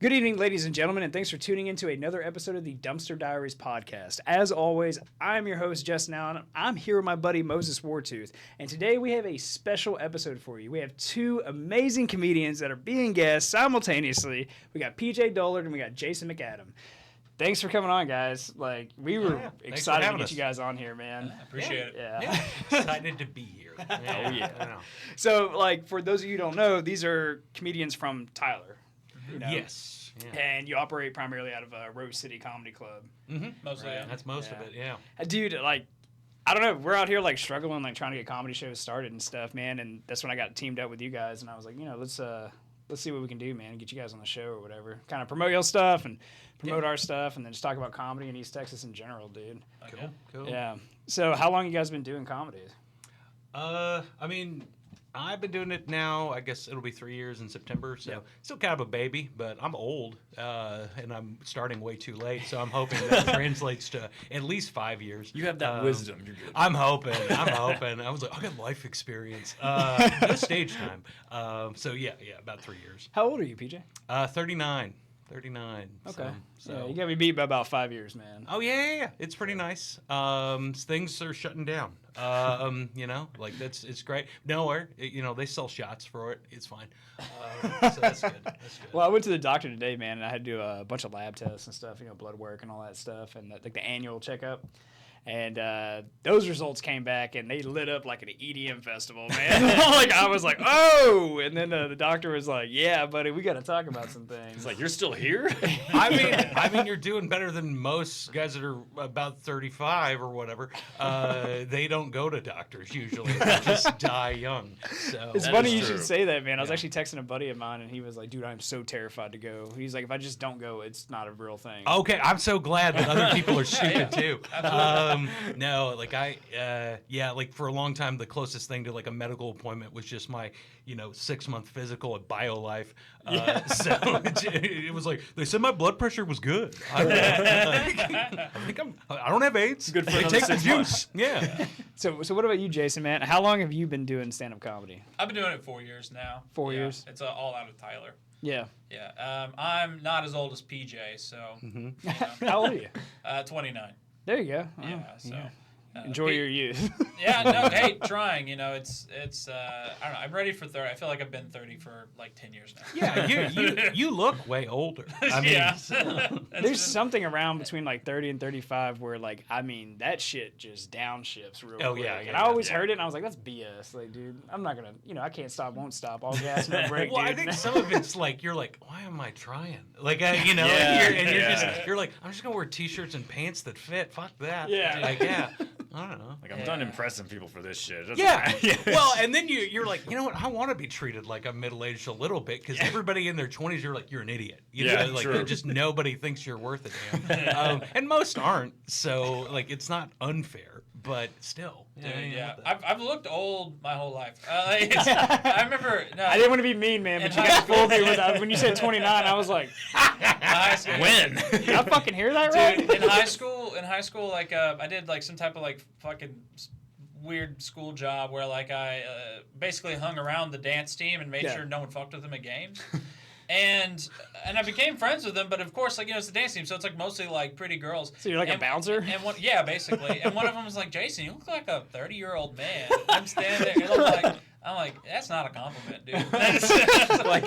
Good evening, ladies and gentlemen, and thanks for tuning in to another episode of the Dumpster Diaries Podcast. As always, I'm your host, Justin Allen. I'm here with my buddy, Moses Wartooth, and today we have a special episode for you. We have two amazing comedians that are being guests simultaneously. We got PJ Dullard and we got Jason McAdam. Thanks for coming on, guys. We were excited to get you guys on here, man. Appreciate it. Yeah. Excited to be here. Yeah. So, for those of you who don't know, these are comedians from Tyler. You know? Yes. Yeah. And you operate primarily out of Rose City Comedy Club. Mm-hmm. Mostly, right. yeah. That's most of it, yeah. Dude, I don't know. We're out here, struggling, trying to get comedy shows started and stuff, man. And that's when I got teamed up with you guys. And I was like, let's see what we can do, man, and get you guys on the show or whatever. Kind of promote your stuff and promote our stuff and then just talk about comedy in East Texas in general, dude. Cool. Yeah. So how long you guys been doing comedy? I've been doing it now, I guess it'll be 3 years in September, so still kind of a baby, but I'm old, and I'm starting way too late, so I'm hoping that translates to at least 5 years. You have that wisdom. You're good. I'm hoping. I was like, I got life experience. No stage time. So yeah, about 3 years. How old are you, PJ? 39. 39. Okay. So. Yeah, you got me beat by about 5 years, man. Oh, yeah. It's pretty nice. Things are shutting down. It's great. Nowhere, they sell shots for it. It's fine. So that's good. Well, I went to the doctor today, man, and I had to do a bunch of lab tests and stuff, blood work and all that stuff, and the annual checkup. And those results came back, and they lit up like an EDM festival, man. I was like, oh! And then the doctor was like, yeah, buddy, we got to talk about some things. It's like, you're still here? I mean, you're doing better than most guys that are about 35 or whatever. They don't go to doctors usually. They just die young. So it's funny you should say that, man. I was actually texting a buddy of mine, and he was like, dude, I'm so terrified to go. He's like, if I just don't go, it's not a real thing. Okay, I'm so glad that other people are stupid too. No, for a long time, the closest thing to a medical appointment was just my, 6-month physical at BioLife. So it was like, they said my blood pressure was good. I don't have AIDS. Good for I take the juice. Yeah. So what about you, Jason, man? How long have you been doing stand-up comedy? I've been doing it 4 years now. 4 years? It's all out of Tyler. Yeah. Yeah. I'm not as old as PJ, so. Mm-hmm. How old are you? 29. There you go. Yeah. So. Enjoy your youth. Yeah, no, hey, trying, it's I don't know, I'm ready for 30. I feel like I've been 30 for 10 years now. Yeah, you look way older. I mean, there's something around between 30 and 35 where that shit just downshifts real quick. And I always heard it and I was like, that's BS. Dude, I'm not gonna, I can't stop, won't stop, all gas, no brake. Well, dude. I think some of it's you're like, why am I trying? You're like, I'm just gonna wear t-shirts and pants that fit. Fuck that. Yeah. I don't know. I'm done impressing people for this shit. Yeah. Well, and then you're like, you know what? I want to be treated like I'm middle-aged a little bit because everybody in their 20s, you're like, you're an idiot. True. Just nobody thinks you're worth a damn. And most aren't. So, it's not unfair, but still. I've looked old my whole life. I remember. No, I didn't want to be mean, man, but you guys fooled me when you said 29. I was like, when? Did I fucking hear that right? Dude, in high school, I did some type of fucking weird school job where I basically hung around the dance team and made sure no one fucked with them at games. And I became friends with them, but of course, it's the dance team, so it's mostly pretty girls. So you're a bouncer? And basically. And one of them was like, Jason, you look like a 30-year-old man. I'm standing there, I'm like, that's not a compliment, dude.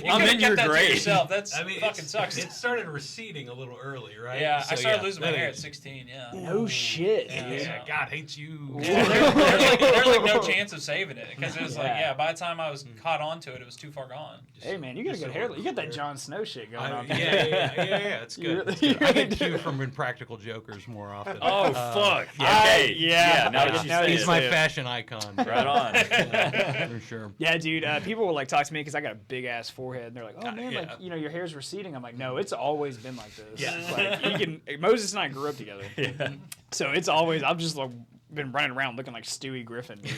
I'm in your grade. That's fucking sucks. It started receding a little early, right? Yeah, so, I started losing my hair at 16, No shit. Yeah, God hates you. There's no chance of saving it, because it was by the time I was caught onto it, it was too far gone. Hey, man, you got a good hair. You got that Jon Snow shit going on. Yeah, it's good. I get Q from Impractical Jokers more often. Oh, fuck. Yeah. Now that you say he's my fashion icon. Right on. For sure. Yeah, dude. People will talk to me because I got a big ass forehead, and they're like, "Oh man, your hair's receding." I'm like, "No, it's always been like this." Yeah. Moses and I grew up together. Yeah. So it's always. I've just been running around looking like Stewie Griffin, dude.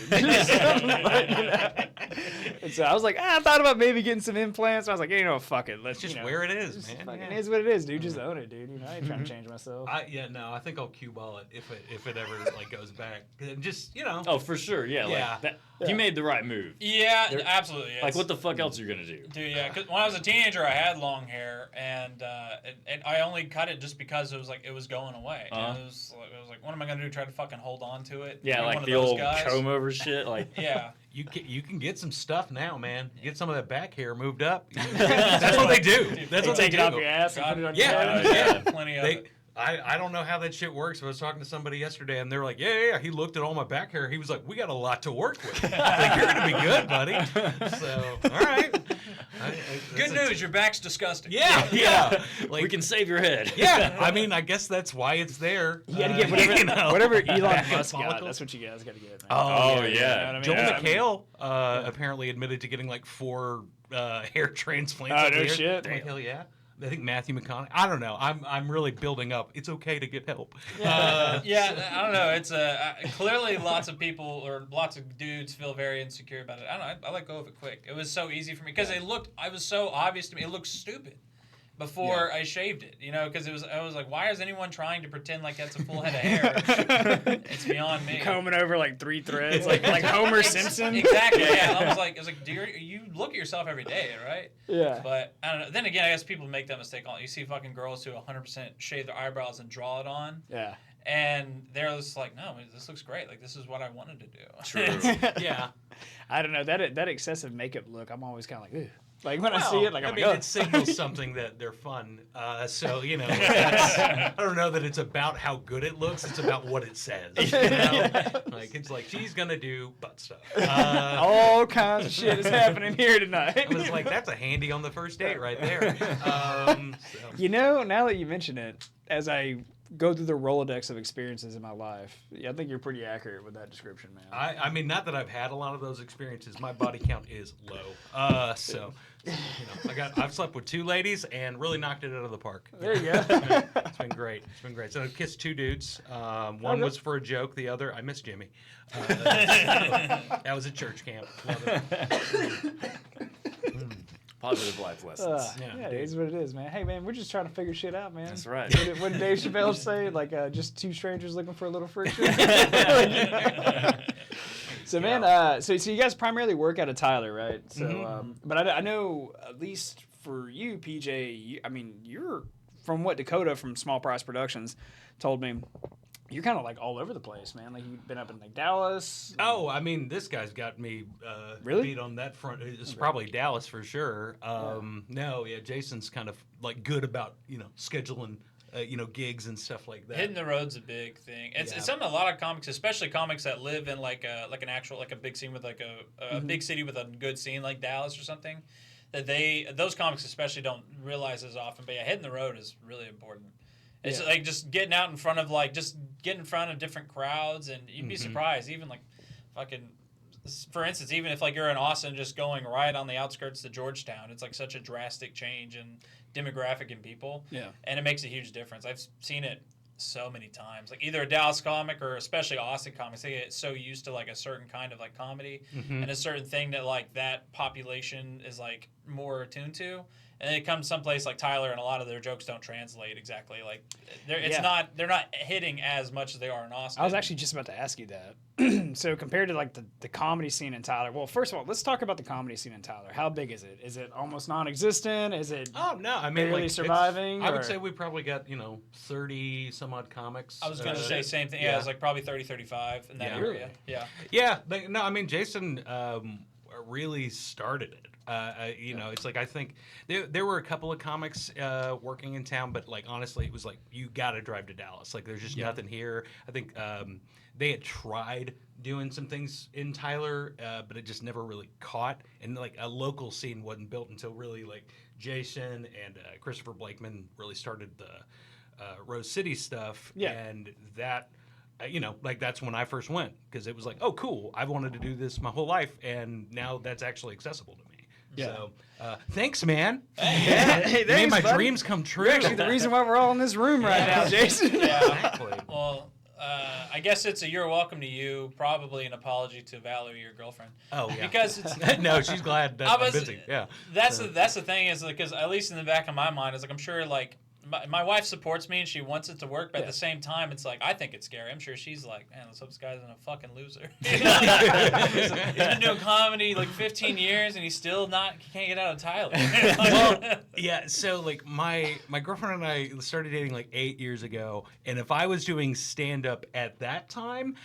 And so I was like, I thought about maybe getting some implants. I was like, fuck it. Let's Just where it is, It man. fucking Yeah. is what it is, dude. Just own it, dude. I ain't trying to change myself. I think I'll cue ball it if it ever like goes back. Just Oh, for sure. Yeah. Yeah. Like that, you made the right move. Yeah, There- absolutely. Like, what the fuck else are you gonna do? Dude, yeah, 'cause when I was a teenager, I had long hair, and I only cut it just because it was going away. And it was like, what am I gonna do? Try to fucking hold on to it? Yeah, Be like one of the those old guys? comb over shit. Like, Yeah. you can get some stuff now, man. Get some of that back hair moved up. That's what they do. That's what they take it do. off your ass and God, put it on yeah. your head. yeah. Plenty of They, it. I don't know how that shit works. I was talking to somebody yesterday, and they were like, yeah. He looked at all my back hair. He was like, we got a lot to work with. Like, you're going to be good, buddy. So, all right. Good news, your back's disgusting. Yeah. Like, we can save your head. yeah. I mean, I guess that's why it's there. You got to get whatever, whatever Elon back Musk got. follicles. That's what you guys got to get. Man. Oh, yeah. You know what I mean? Joel Yeah, I mean- McHale apparently admitted to getting like 4 hair transplants. Oh, over no here. shit. I'm like, hell yeah. I think Matthew McConaughey. I don't know. I'm really building up. It's okay to get help. Yeah, I don't know. It's clearly lots of people or lots of dudes feel very insecure about it. I don't know. I let go of it quick. It was so easy for me because it was so obvious to me. It looked stupid before I shaved it, because I was like, why is anyone trying to pretend like that's a full head of hair? It's beyond me. Combing over like 3 threads, like Homer Simpson. Exactly. Yeah. I was like, you look at yourself every day, right? Yeah. But I don't know. Then again, I guess people make that mistake. You see fucking girls who 100% shave their eyebrows and draw it on. Yeah. And they're just like, no, this looks great. Like, this is what I wanted to do. True. Yeah. I don't know that excessive makeup look. I'm always kind of like, ooh. Like when I see it, like I'm I like, mean, oh. it signals something that they're fun. So I don't know that it's about how good it looks. It's about what it says. Like it's like she's gonna do butt stuff. All kinds of shit is happening here tonight. I was like, that's a handy on the first date right there. Now that you mention it, as I go through the Rolodex of experiences in my life, I think you're pretty accurate with that description, man. I mean, not that I've had a lot of those experiences. My body count is low. So I've slept with 2 ladies and really knocked it out of the park. There you go. It's been great. So I kissed 2 dudes. One was for a joke. The other, I miss Jimmy. That was at church camp. Love it. Positive life lessons. Yeah, it is what it is, man. Hey, man, we're just trying to figure shit out, man. That's right. What did Dave Chappelle say? Like, just 2 strangers looking for a little friction? So, man, so you guys primarily work out of Tyler, right? So, but I know, at least for you, PJ, you're from Dakota from Small Price Productions told me, you're kind of like all over the place, man. Like you've been up in like Dallas. Oh, I mean, this guy's got me Really? beat on that front. It's probably Dallas for sure. No, yeah, Jason's kind of like good about scheduling gigs and stuff like that. Hitting the road's a big thing. It's something a lot of comics, especially comics that live in like a big scene with like a big city with a good scene like Dallas or something, that those comics especially don't realize as often. But yeah, hitting the road is really important. It's like just getting out in front of different crowds, and you'd be surprised. Even like fucking, for instance, even if like you're in Austin, just going right on the outskirts to Georgetown, it's like such a drastic change in demographic in people. Yeah, and it makes a huge difference. I've seen it so many times. Like either a Dallas comic or especially Austin comics, they get so used to like a certain kind of like comedy and a certain thing that like that population is like more attuned to. And then it comes someplace like Tyler, and a lot of their jokes don't translate exactly. Like, they're not hitting as much as they are in Austin. I was actually just about to ask you that. So compared to like the comedy scene in Tyler, well, first of all, let's talk about the comedy scene in Tyler. How big is it? Is it almost non-existent? Is it? Oh no, I mean, barely like, surviving. I would say we probably got 30 some odd comics. I was going to say same thing. Yeah, it was like probably 30, 35 in that area. Yeah. Yeah. No, I mean, Jason really started it. It's like I think there were a couple of comics working in town, but like honestly, it was like you got to drive to Dallas. Like there's just nothing here. I think they had tried doing some things in Tyler, but it just never really caught. And like a local scene wasn't built until really like Jason and Christopher Blakeman really started the Rose City stuff. Yeah. And that. That's when I first went because it was like, oh, cool. I've wanted to do this my whole life, and now that's actually accessible to me. Yeah. So, thanks, man. Hey, thanks, made my buddy. dreams come true. You're actually the reason why we're all in this room right now, Jason. Yeah. Exactly. Well, I guess it's a you're welcome to you, probably an apology to Valerie, your girlfriend. Oh yeah. Because it's no, she's glad that I'm busy. Yeah. That's the thing is because at least in the back of my mind is like I'm sure like my wife supports me and she wants it to work, but at the same time it's like I think it's scary. I'm sure she's like, man, this guy's a fucking loser. He's been doing comedy like 15 years and he's still he can't get out of Tyler. Well, yeah. So like my girlfriend and I started dating like 8 years ago, and if I was doing stand up at that time,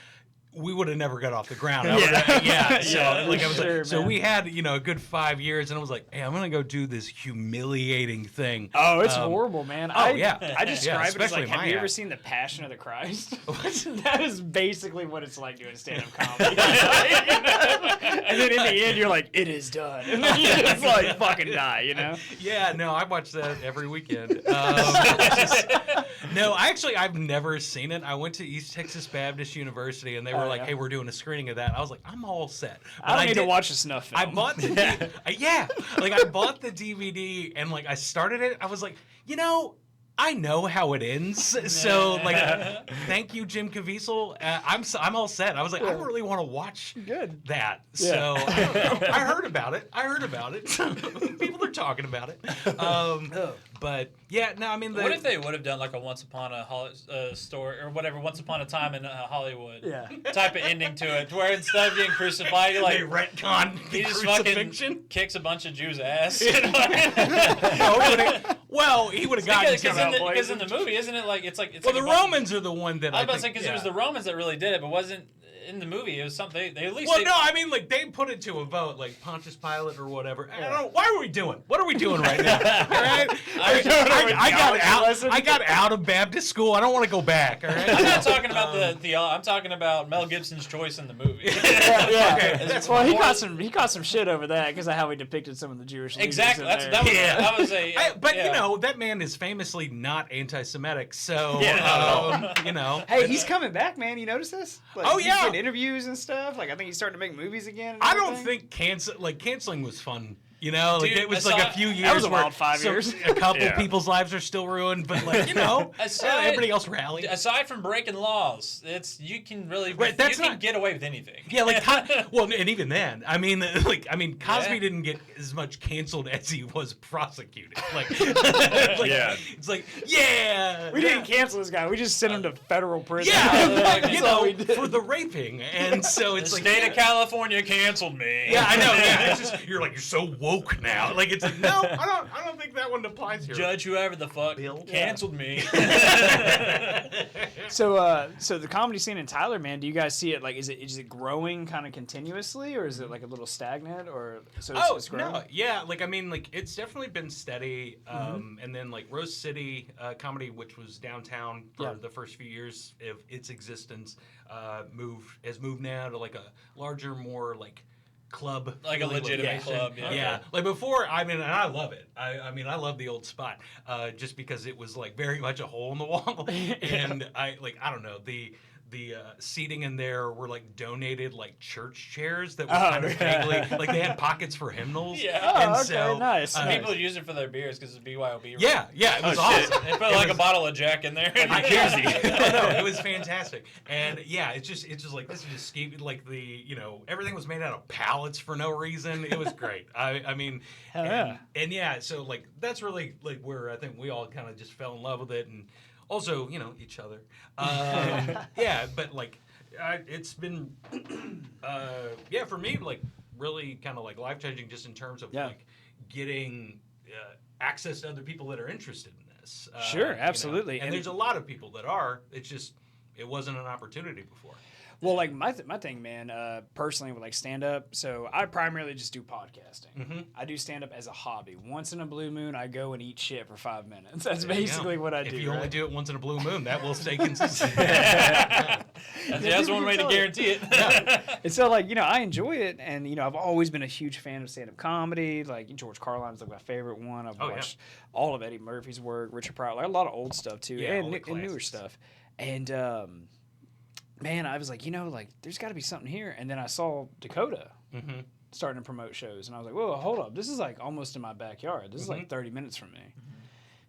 we would have never got off the ground. So like I was sure, like, so man. we had a good 5 years, and I was like, hey, I'm gonna go do this humiliating thing. Oh, it's horrible, man. I describe it as especially like, have my you ever act. seen The Passion of the Christ? That is basically what it's like doing stand-up comedy. And then in the end, you're like, it is done. And then you just like fucking die, you know? Yeah, no, I watch that every weekend. No, actually, I've never seen it. I went to East Texas Baptist University, and they were like, yeah. "Hey, we're doing a screening of that." I was like, "I'm all set." But I don't need to did- watch a snuff film. I bought the I bought the DVD, and like I started it. I was like, I know how it ends, so like, thank you, Jim Caviezel. I'm all set. I was like, I don't really want to watch that. So I don't know. I heard about it. People are talking about it. But yeah, no, I mean, What if they would have done like a Once Upon a Story or whatever, Once Upon a Time in Hollywood type of ending to it, where instead of getting crucified, they like retcon the he just crucifixion? fucking kicks a bunch of Jews' ass. Well, he would have gotten Because in the movie, isn't it like it's like well, like the a bunch- Romans are the one that I was about to say think, because it was the Romans that really did it, but wasn't in the movie. It was something they at least. Well, they, no, I mean, like they put it to a vote, like Pontius Pilate or whatever. I don't know. Why are we doing? What are we doing right now? All right? I got out of Baptist school. I don't want to go back. All right. I'm not talking about I'm talking about Mel Gibson's choice in the movie. Okay. Well, he got some shit over that because of how he depicted some of the Jewish leaders. Exactly. in there. That was a. But yeah. that man is famously not anti-Semitic. So Hey, he's coming back, man. You notice this? Like, Oh, he's yeah. getting interviews and stuff. Like I think he's starting to make movies again. and I don't everything. think canceling was fun. Like Dude, it was I like saw- a few years. That was a where wild 5 years. A couple people's lives are still ruined, but like Aside- everybody else rallied. Aside from breaking laws, you can really Right, that's you can not- get away with anything. Yeah, like and even then, I mean, Cosby didn't get as much canceled as he was prosecuted. It's like, We didn't cancel this guy. We just sent him to federal prison. yeah, That's all we did. for the raping, and so The it's like, state of California canceled me. yeah, I know. Yeah, it's just you're so woke now. Like it's like, no, I don't think that one applies here. Judge whoever the fuck canceled me. So the comedy scene in Tyler, man, do you guys see it like is it growing kind of continuously, or is it like a little stagnant, or it's growing? No, yeah, like I mean, like it's definitely been steady. And then like Rose City Comedy, which was downtown for the first few years of its existence, has moved now to like a larger, more like club, Like a legitimate location. club, yeah. Yeah, like before, I mean, and I love it. I mean, I love the old spot, just because it was like very much a hole in the wall, and I don't know, the seating in there were like donated like church chairs that were kind of vaguely like they had pockets for hymnals. Yeah. and Okay, so nice. People use it for their beers because it's BYOB. Yeah, it was awesome. They put like a bottle of Jack in there. I know, it was fantastic, and yeah, it's just like this is just like the everything was made out of pallets for no reason. It was great. I mean, Hell yeah. and yeah, so like that's really like where I think we all kind of just fell in love with it, and also each other. Yeah, but like it's been for me like really kind of like life changing just in terms of like getting access to other people that are interested in this. Sure, absolutely. And there's a lot of people that are. It's just it wasn't an opportunity before. Well, like my thing, man, personally with like stand up. So I primarily just do podcasting. Mm-hmm. I do stand up as a hobby. Once in a blue moon, I go and eat shit for 5 minutes. That's basically what I do. If you only right? do it once in a blue moon, that will stay consistent. That's one way to guarantee it. And so, like, I enjoy it, and I've always been a huge fan of stand-up comedy. Like George Carlin's like my favorite one. I've watched all of Eddie Murphy's work, Richard Pryor, like a lot of old stuff too, and newer stuff. And man, I was like, like there's got to be something here. And then I saw Dakota starting to promote shows, and I was like, whoa, hold up, this is like almost in my backyard. This is like 30 minutes from me.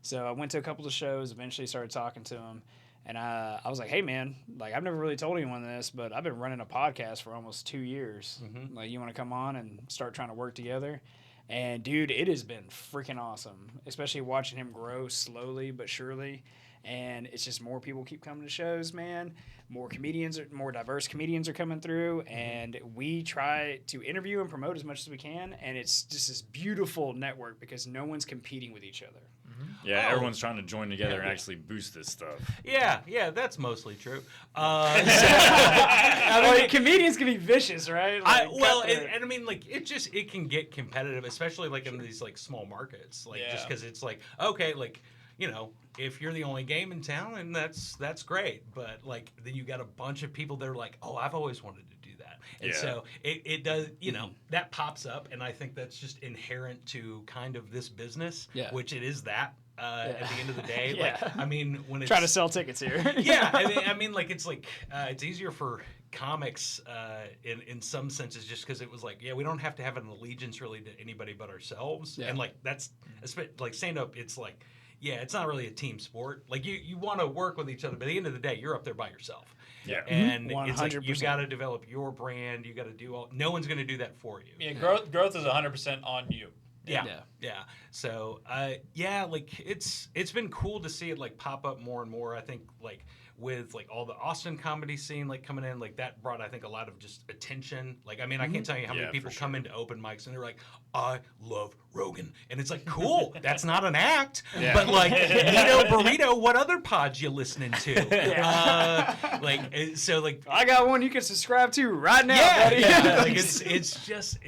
So I went to a couple of shows. Eventually, started talking to him. And I was like, hey, man, like, I've never really told anyone this, but I've been running a podcast for almost 2 years. Like, you want to come on and start trying to work together? And, dude, it has been freaking awesome, especially watching him grow slowly but surely. And it's just more people keep coming to shows, man. More diverse comedians are coming through. And we try to interview and promote as much as we can. And it's just this beautiful network because no one's competing with each other. Yeah, everyone's trying to join together and actually boost this stuff. Yeah, that's mostly true. I mean, comedians can be vicious, right? Like, And I mean, like, it can get competitive, especially like in these like small markets, like just because it's like, okay, like, you know, if you're the only game in town, and that's great, but like then you got a bunch of people that are like, oh, I've always wanted to do that, and so it does, you know, that pops up, and I think that's just inherent to kind of this business, which it is that. At the end of the day, like, I mean, when it's trying to sell tickets here. I mean, like, it's like it's easier for comics in some senses just because it was like, we don't have to have an allegiance really to anybody but ourselves, and like that's like stand up. It's like, it's not really a team sport. Like you want to work with each other, but at the end of the day, you're up there by yourself. Yeah, and 100%. It's like you got to develop your brand. You got to do all. No one's going to do that for you. Yeah, growth is 100% on you. Yeah. So, like it's been cool to see it like pop up more and more. I think like with like all the Austin comedy scene like coming in, like that brought I think a lot of just attention. Like I mean, I can't tell you how many people come into open mics and they're like, I love Rogan, and it's like, cool, that's not an act, but like Nito Burrito, what other pods you listening to? Like so like I got one you can subscribe to right now, buddy. Like it's just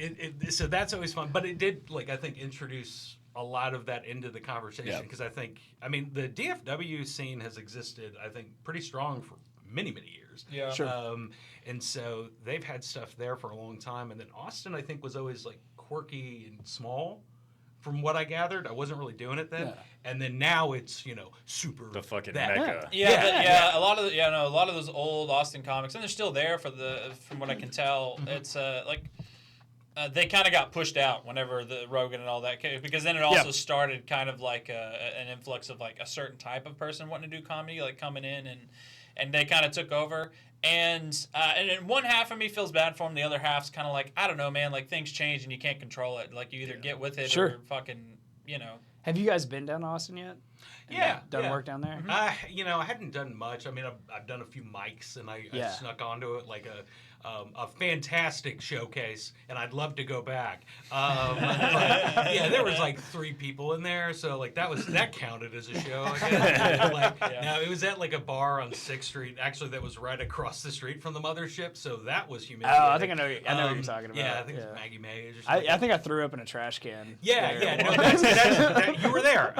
so that's always fun, but it did like I think introduce a lot of that into the conversation because I mean the DFW scene has existed I think pretty strong for many years. Yeah, sure. And so they've had stuff there for a long time, and then Austin I think was always like quirky and small. From what I gathered, I wasn't really doing it then, and then now it's super the fucking mecca. A lot of those old Austin comics, and they're still there from what I can tell. It's like they kind of got pushed out whenever the Rogan and all that came, because then it also started kind of like an influx of like a certain type of person wanting to do comedy, like coming in and they kind of took over. And then one half of me feels bad for them. The other half's kind of like, I don't know, man. Like things change and you can't control it. Like you either get with it or fucking, Have you guys been down to Austin yet? Done work down there? I hadn't done much. I mean, I've done a few mics and I snuck onto it like a fantastic showcase, and I'd love to go back. But, there was like 3 people in there, so like that counted as a show. I guess. No, it was at like a bar on 6th Street, actually that was right across the street from the mothership, so that was humiliating. Oh, I think I know what you're talking about. Yeah, I think it's Maggie Mays or something. I think I threw up in a trash can. No, that's you were there.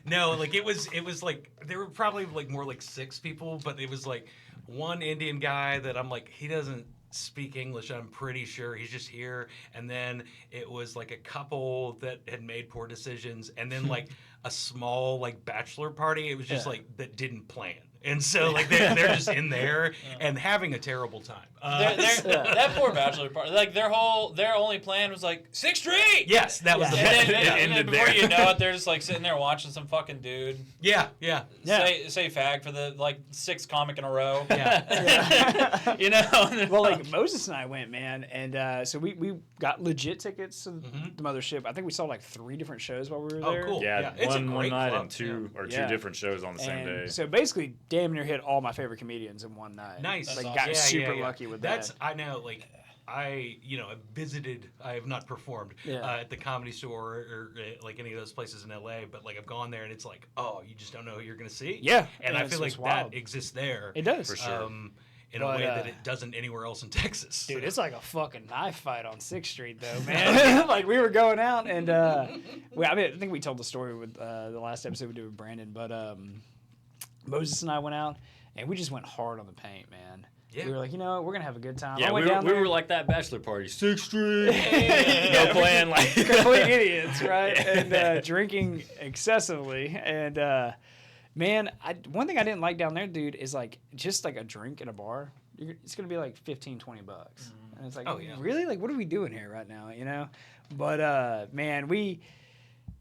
No, like it was like there were probably like more like 6 people, but it was like one Indian guy that I'm like, he doesn't speak English, I'm pretty sure he's just here, and then it was like a couple that had made poor decisions, and then like a small like bachelor party, it was just like that didn't plan. And so, like, they're just in there and having a terrible time. That poor bachelor party, like, their only plan was, like, 6th Street! Yes, that was the plan. And then before you know it, they're just, like, sitting there watching some fucking dude. Yeah. Say fag for the, like, 6th comic in a row. Yeah. Well, like, Moses and I went, man, and so we got legit tickets to the mothership. I think we saw, like, 3 different shows while we were there. Oh, cool. Yeah, one night and 2 different shows on the same day. So basically, damn near hit all my favorite comedians in one night. Nice. Like, got super lucky with that. I know, like, I visited, I have not performed at the Comedy Store or like any of those places in LA, but like I've gone there and it's like, oh, you just don't know who you're going to see? Yeah. And I feel like that exists there. It does. For sure. In a way that it doesn't anywhere else in Texas. Dude, it's like a fucking knife fight on 6th Street, though, man. Like, we were going out, and I think we told the story with the last episode we did with Brandon, but Moses and I went out, and we just went hard on the paint, man. Yeah. We were like, we're going to have a good time. Yeah, we were like that bachelor party. 6th Street. No plan. Like complete idiots, right? And drinking excessively. And, man, one thing I didn't like down there, dude, is like just like a drink in a bar. It's going to be like $15-20. And it's like, really? Like, what are we doing here right now, But, man,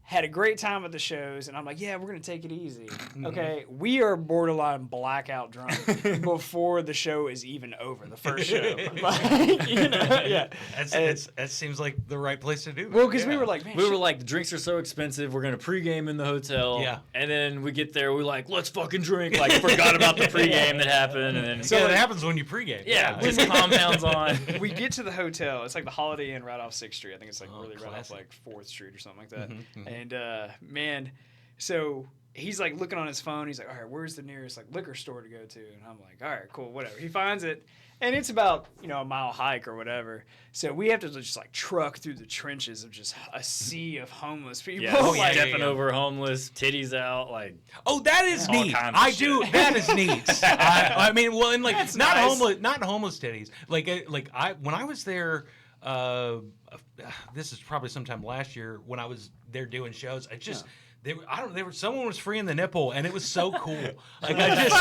had a great time at the shows, and I'm like, yeah, we're going to take it easy. Okay, we are borderline blackout drunk before the show is even over, the first show. Like, you know, yeah. That seems like the right place to do it. Well, because we were like, man, we were like, the drinks are so expensive, we're going to pregame in the hotel. Yeah. And then we get there, we're like, let's fucking drink. Like, forgot about the pregame that happened. And then, So that happens when you pregame. yeah, just compounds on. we get to the hotel. It's like the Holiday Inn right off 6th Street. I think it's like really right off classic. like 4th Street or something like that. And man, so he's like looking on his phone. He's like, all right, where's the nearest like liquor store to go to? And I'm like, all right, cool, whatever. He finds it, and it's about a mile hike or whatever. So we have to just like truck through the trenches of just a sea of homeless people. Yeah, like, stepping over homeless, titties out, like. Oh, that is All neat. kinds of I shit. do. That is neat. I mean, well, and like That's not nice. not homeless titties. Like when I was there. This is probably sometime last year when I was there doing shows. Someone was freeing the nipple, and it was so cool. Like I was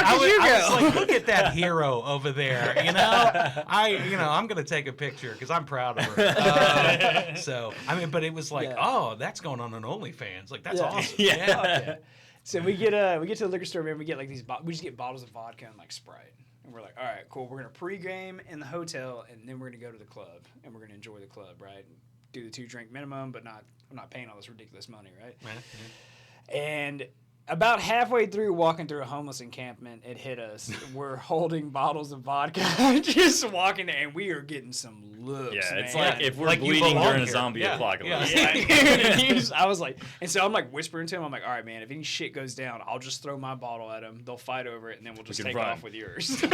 like, look at that hero over there. I'm gonna take a picture because I'm proud of her. So I mean, but it was like, oh, that's going on OnlyFans. Like that's awesome. Yeah. So we get to the liquor store, man. We get like we just get bottles of vodka and like Sprite. And we're like, all right, cool. We're going to pregame in the hotel, and then we're going to go to the club, and we're going to enjoy the club, right? Do the 2-drink minimum, but I'm not paying all this ridiculous money, right? And about halfway through walking through a homeless encampment, it hit us. We're holding bottles of vodka, just walking there, and we are getting some looks, Yeah, it's man. like if we're Like you bleeding belong during a here. zombie Yeah. apocalypse. Yeah, I was like, and so I'm like whispering to him. I'm like, all right, man, if any shit goes down, I'll just throw my bottle at him. They'll fight over it, and then we'll just can take run. off with yours. we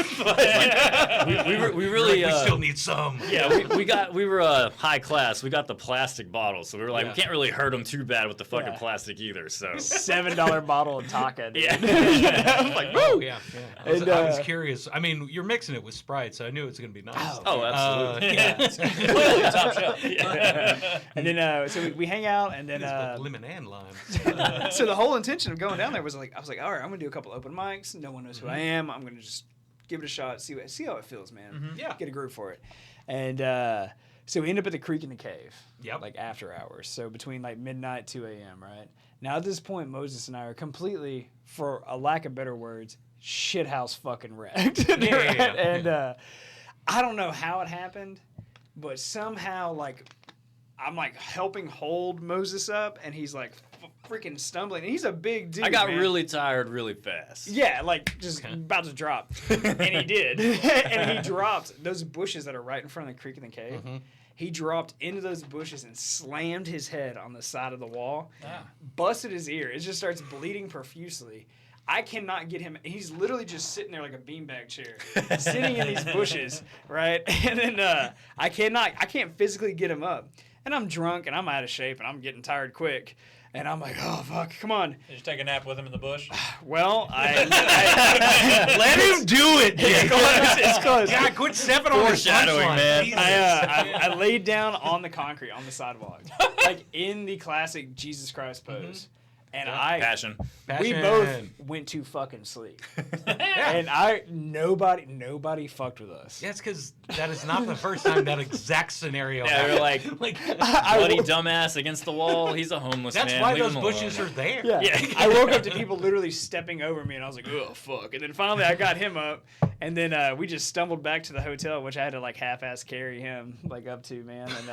really we still need some. Yeah, we were high class. We got the plastic bottles, so we were like, Yeah. we can't really hurt them too bad with the fucking Yeah. plastic either. So $7 bottle of Taka. Dude. Yeah. I'm like, woo! Yeah. And, I was curious. I mean, you're mixing it with Sprite, so I knew it was going to be nice. oh, absolutely. Clearly a top shelf. And then so we hang out, and then Lemon and lime. so the whole intention of going down there was like, I was like, all right, I'm gonna do a couple open mics. No one knows who I am. I'm gonna just give it a shot, see how it feels, man. Yeah. Get a groove for it. And so we end up at the Creek in the Cave. Yep. Like after hours. So between like midnight, 2 a.m. Right now at this point, Moses and I are completely, for a lack of better words, shithouse fucking wrecked. Yeah. And I don't know how it happened, but somehow like I'm like helping hold Moses up, and he's like freaking stumbling. And he's a big dude. I got man. really tired really fast. Yeah, like just about to drop. And he did. And he dropped those bushes that are right in front of the creek in the cave. He dropped into those bushes and slammed his head on the side of the wall, busted his ear. It just starts bleeding profusely. I cannot get him. He's literally just sitting there like a beanbag chair, sitting in these bushes, right? And then I can't physically get him up. And I'm drunk and I'm out of shape and I'm getting tired quick. And I'm like, oh, fuck, come on. Did you take a nap with him in the bush? Well, Let him do it. it's close. God, quit stepping on his Foreshadowing, punchline. man. Jesus. I laid down on the concrete on the sidewalk, like in the classic Jesus Christ pose, and Passion. we both went to fucking sleep, and nobody fucked with us. Yeah, it's because that is not the first time that exact scenario Yeah, happened. we're like, bloody dumbass against the wall. He's a homeless That's man. why Leave those him bushes alone. are there. Yeah. Yeah. I woke up to people literally stepping over me, and I was like, oh, fuck. And then finally I got him up, and then we just stumbled back to the hotel, which I had to, like, half-ass carry him, like, up to, man. And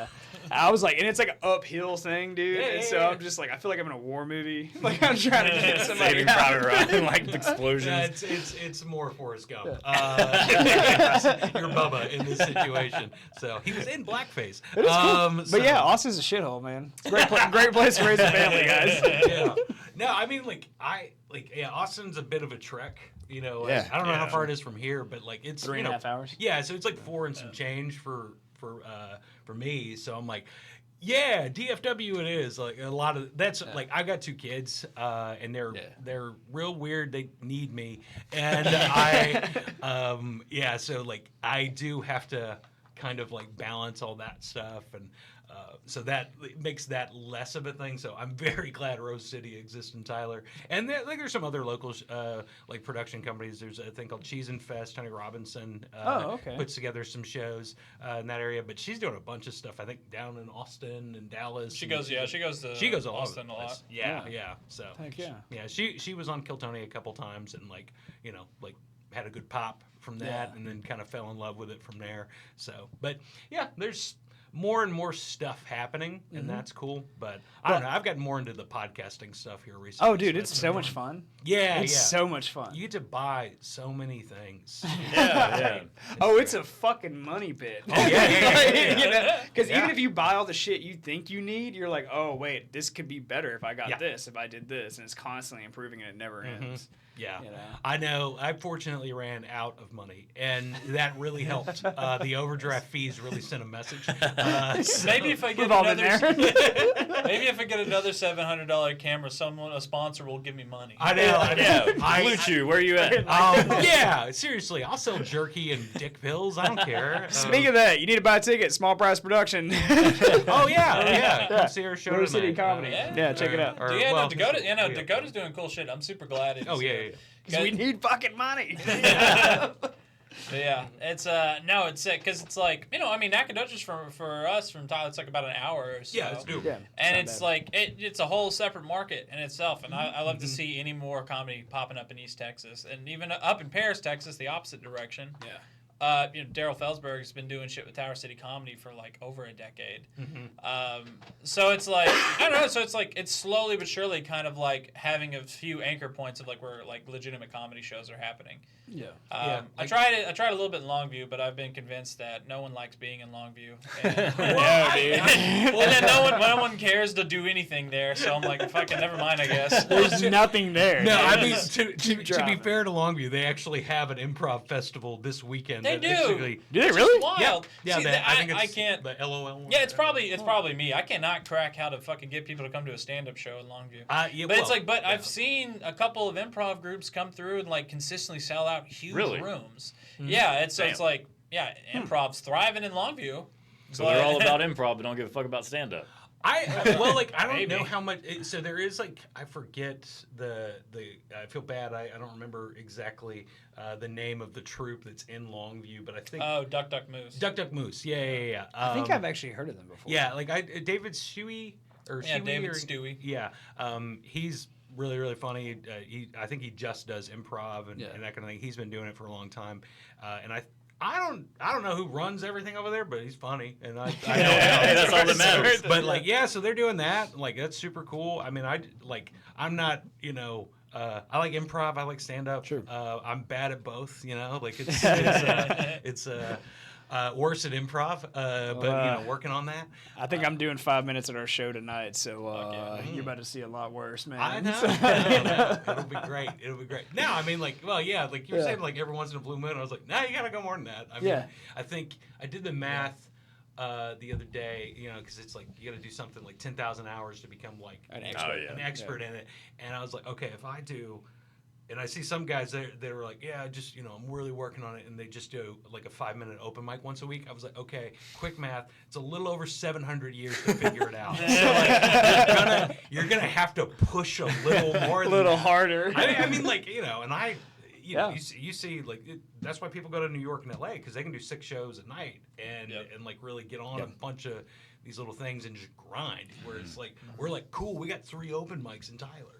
I was like, and it's like an uphill thing, dude. Yeah, and yeah, so yeah. I'm just like, I feel like I'm in a war movie. Like, I'm trying to get somebody Saving out. Private Ryan, like explosions. Yeah, it's more Forrest Gump. You're Bubba in this situation. So he was in blackface. It is cool. But yeah, Austin's a shithole, man. It's a great place to raise a family, guys. Yeah. No, I mean, Austin's a bit of a trek. You know, Yeah. I don't know how far it is from here, but like it's 3.5 hours. Yeah, so it's like 4 and some change for me. So I'm like, yeah, DFW it is. Like a lot of that's like I got 2 kids, and they're real weird. They need me, and so like I do have to kind of like balance all that stuff, and so that makes that less of a thing. So I'm very glad Rose City exists in Tyler. And there's some other local like production companies. There's a thing called Cheese and Fest. Tony Robinson puts together some shows in that area. But she's doing a bunch of stuff, I think, down in Austin and Dallas. She goes to Austin a lot. Yeah. So Heck yeah. Yeah, she was on Kill Tony a couple times and like had a good pop from that, and then kind of fell in love with it from there. So, but yeah, there's more and more stuff happening, and that's cool. But I don't know. I've gotten more into the podcasting stuff here recently. Oh, dude, it's so much fun. Yeah, it's so much fun. You get to buy so many things. Yeah. Oh, it's a fucking money pit. Oh, yeah. Because even if you buy all the shit you think you need, you're like, oh, wait, this could be better if I got this, if I did this. And it's constantly improving and it never ends. Yeah, you know? I know. I fortunately ran out of money, and that really helped. The overdraft fees really sent a message. Maybe if I get another $700 camera, a sponsor will give me money. I know. Blue Chew, where are you at? Yeah, seriously, I'll sell jerky and dick pills. I don't care. Speaking of that, you need to buy a ticket. Small price production. Oh yeah. Come see our show Rose City tonight. Comedy. Yeah, check it out. Dakota's doing cool shit. I'm super glad. Because we need fucking money. Yeah, it's sick because it's like, Nacogdoches for us from Tyler, it's like about an hour or so. Yeah, it's doable. Yeah, and it's like it's a whole separate market in itself, and I love to see any more comedy popping up in East Texas, and even up in Paris, Texas, the opposite direction. Yeah. Daryl Felsberg has been doing shit with Tower City Comedy for like over a decade. So it's like, I don't know. So it's like, it's slowly but surely kind of like having a few anchor points of like where like legitimate comedy shows are happening. Yeah. I tried a little bit in Longview, but I've been convinced that no one likes being in Longview. And, and then no one cares to do anything there. So I'm like, fucking never mind, I guess. There's nothing there. No, I mean, to be fair to Longview, they actually have an improv festival this weekend. They do. Do they really? Wild. Yeah. See, I think it's I can't. the LOL one. Yeah, it's probably me. I cannot crack how to fucking get people to come to a stand-up show in Longview. It's like, I've seen a couple of improv groups come through and like consistently sell out huge rooms. Yeah, it's like, improv's thriving in Longview. So they're all about improv, but don't give a fuck about stand-up. I don't know how much. So there is like, I forget the. I feel bad. I don't remember exactly the name of the troupe that's in Longview, but I think. Oh, Duck Duck Moose. Duck Duck Moose. Yeah. I think I've actually heard of them before. Yeah, like David Stewie David Stewie. Yeah, he's really, really funny. I think he just does improv and that kind of thing. He's been doing it for a long time, and I don't know who runs everything over there, but he's funny, and I know that's all that matters. But like, so they're doing that. Like, that's super cool. I mean, I'm not, I like improv. I like stand up. Sure. I'm bad at both. Like it's worse at improv, but working on that. I think I'm doing 5 minutes at our show tonight, so you're about to see a lot worse, man. I know. It'll be great. No, I mean, like, well, yeah, like you were saying, like every once in a blue moon. I was like, no, you gotta go more than that. I mean, I think I did the math the other day, because it's like you got to do something like 10,000 hours to become like an expert in it. And I was like, okay, if I do. And I see some guys that are like, I'm really working on it, and they just do like a 5-minute open mic once a week. I was like, okay, quick math, it's a little over 700 years to figure it out. So like, you're gonna have to push a little more, a little harder. I mean, like, and you see, like, that's why people go to New York and LA, because they can do 6 shows a night and like really get on a bunch of these little things and just grind. Where it's like, we're like, cool, we got 3 open mics in Tyler.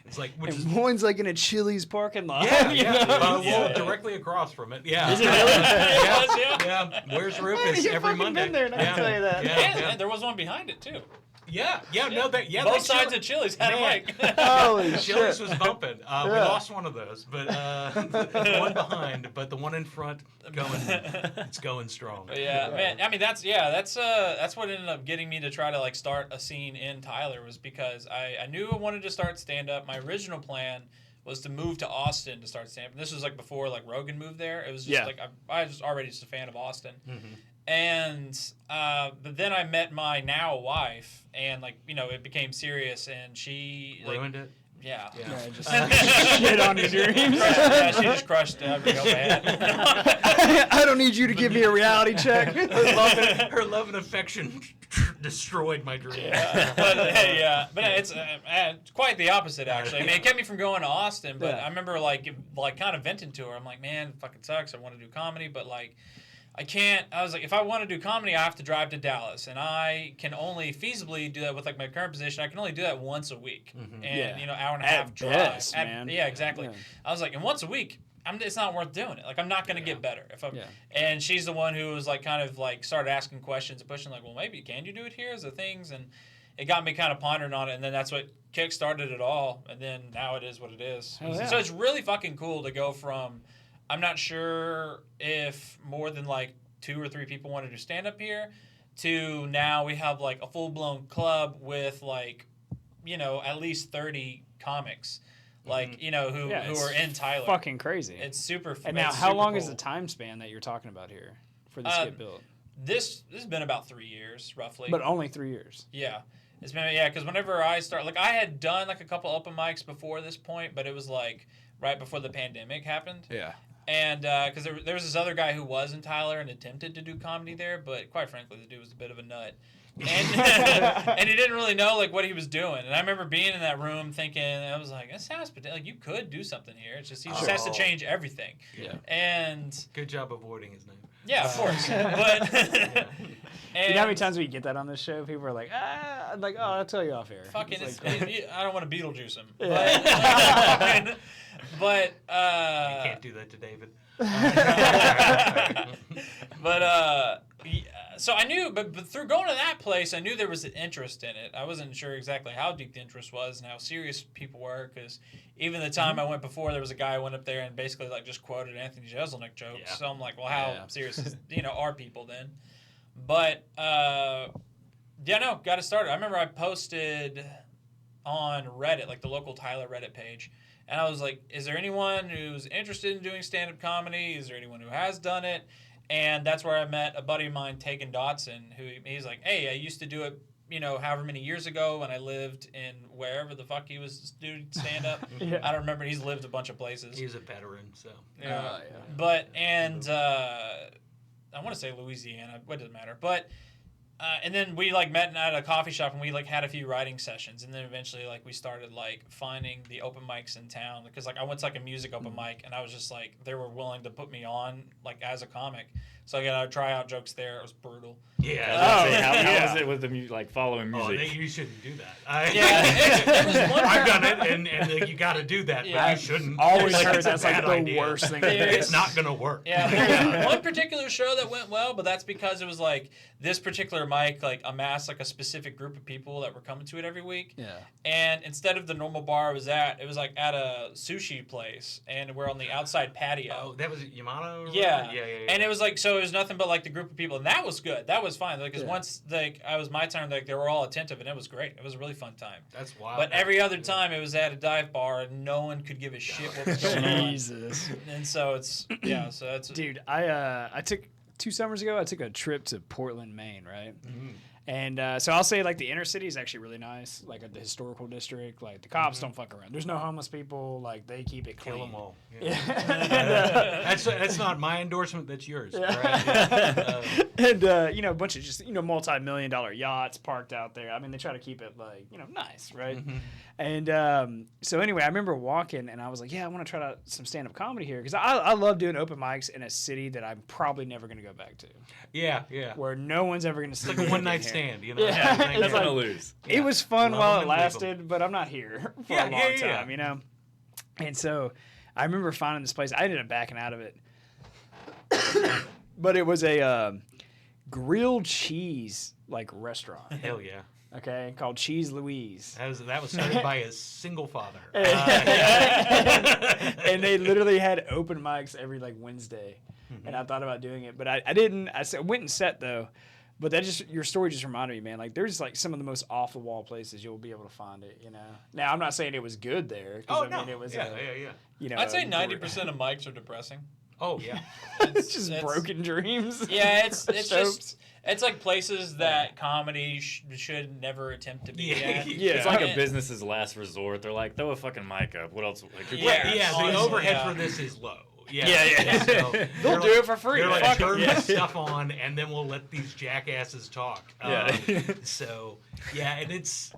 It's like, which is one's like in a Chili's parking lot. Directly across from it. Yeah. Is it really? Yeah. Where's Rufus every Monday? Been there, and I can tell you that. And there was one behind it too. Both sides of Chili's had a mic. Holy shit. Chili's was bumping. We lost one of those, but the one behind, but the one in front it's going strong. Yeah, man. I mean, that's what ended up getting me to try to like start a scene in Tyler, was because I knew I wanted to start stand up. My original plan was to move to Austin to start stand up. This was like before like Rogan moved there. It was just like I was already just a fan of Austin. Mm-hmm. And but then I met my now wife, and like it became serious, and she ruined it. Yeah. Yeah, just shit on your dreams. Yeah, she just crushed every hope I had. I don't need you to give me a reality check. Her love and affection destroyed my dream. But it's quite the opposite, actually. I mean, it kept me from going to Austin, but I remember like kind of venting to her. I'm like, man, it fucking sucks. I want to do comedy, but like, I can't. I was like, if I want to do comedy, I have to drive to Dallas, and I can only feasibly do that with like my current position. I can only do that once a week, and hour and a half drive. Best, man. Yeah, exactly. Yeah. I was like, and once a week, it's not worth doing it. Like, I'm not going to get better if I'm. Yeah. And she's the one who was like, kind of like started asking questions and pushing, like, well, maybe can you do it here as the things, and it got me kind of pondering on it, and then that's what kick-started it all, and then now it is what it is. So it's really fucking cool to go from. I'm not sure if more than like 2 or 3 people want to do stand-up here to now we have like a full-blown club with like, at least 30 comics, like, who are in Tyler. Fucking crazy. It's super. And now, how long is the time span that you're talking about here for this to get built? This has been about 3 years, roughly. But only 3 years. Yeah. It's been, because whenever I start, like, I had done like a couple open mics before this point, but it was like right before the pandemic happened. Yeah. And because there was this other guy who was in Tyler and attempted to do comedy there, but quite frankly, the dude was a bit of a nut. And and he didn't really know like what he was doing. And I remember being in that room thinking, I was like, this sounds like you could do something here. It's just he just has to change everything. Yeah. And good job avoiding his name. Yeah, of course. But you know how many times we get that on this show? People are like, like, oh, I'll tell you off air. Fucking, like, I don't want to Beetlejuice him. Yeah. But you can't do that to David. So I knew, but through going to that place, I knew there was an interest in it. I wasn't sure exactly how deep the interest was and how serious people were, because even the time I went before, there was a guy who went up there and basically like just quoted Anthony Jeselnik jokes. Yeah. So I'm like, well, how serious is, are people then? But got it started. I remember I posted on Reddit, like the local Tyler Reddit page, and I was like, is there anyone who's interested in doing stand-up comedy? Is there anyone who has done it? And that's where I met a buddy of mine, Tegan Dotson, who he's like, hey, I used to do it, however many years ago when I lived in wherever the fuck he was doing stand-up. I don't remember. He's lived a bunch of places. He's a veteran, so. Yeah. But, I want to say Louisiana. What does it matter? But, and then we like met at a coffee shop and we like had a few writing sessions, and then eventually like we started like finding the open mics in town, because like I went to like a music open mic and I was just like, they were willing to put me on like as a comic, so I got to try out jokes there. It was brutal. Yeah. How was it with the like following music? Oh, you shouldn't do that. I've done it, and you got to do that, but you shouldn't. Always heard that's like the worst thing. It's not gonna work. Yeah, one particular show that went well, but that's because it was like this particular mic like amassed like a specific group of people that were coming to it every week. Yeah. And instead of the normal bar it was like at a sushi place, and we're on the outside patio. Oh, that was at Yamato? Yeah. And it was like, so it was nothing but like the group of people, and that was good. That was fine. Because once like I was my turn, like they were all attentive, and it was great. It was a really fun time. That's wild. But every other time it was at a dive bar, and no one could give a shit what was going on. Jesus. And so it's so that's dude. I took 2 summers ago. I took a trip to Portland, Maine, right? Mm-hmm. And so I'll say like the inner city is actually really nice, like at the historical district. Like the cops don't fuck around. There's no homeless people. Like they keep it clean. Kill them all. Yeah. That's not my endorsement. That's yours. Yeah. Right? And a bunch of just multi-million-dollar yachts parked out there. I mean, they try to keep it like nice, right? Mm-hmm. And so anyway, I remember walking and I was like, yeah, I want to try out some stand-up comedy here, because I love doing open mics in a city that I'm probably never going to go back to. Yeah. Where no one's ever going to see. It's like a one-night stand. Yeah. That's gonna lose. It was fun while it lasted, but I'm not here for a long time, And so I remember finding this place. I ended up backing out of it. But it was a grilled cheese like restaurant. Hell yeah. Okay, called Cheese Louise. That was started by a single father. And they literally had open mics every like Wednesday. Mm-hmm. And I thought about doing it, but I didn't. I went and set though. But your story just reminded me, man. Like, there's like some of the most off the wall places you'll be able to find it. Now I'm not saying it was good there. Oh I mean, it was. Yeah. I'd say 90% of mics are depressing. Oh yeah. It's just broken dreams. Yeah, it's just it's like places that comedy should never attempt to be at. Yeah. It's like a business's last resort. They're like, throw a fucking mic up. What else? Like, Yeah, the honestly, overhead for this is low. Yeah. So They'll do it for free. They're like, Fuck turn it. this stuff on, and then we'll let these jackasses talk. Yeah. So, yeah, and it's,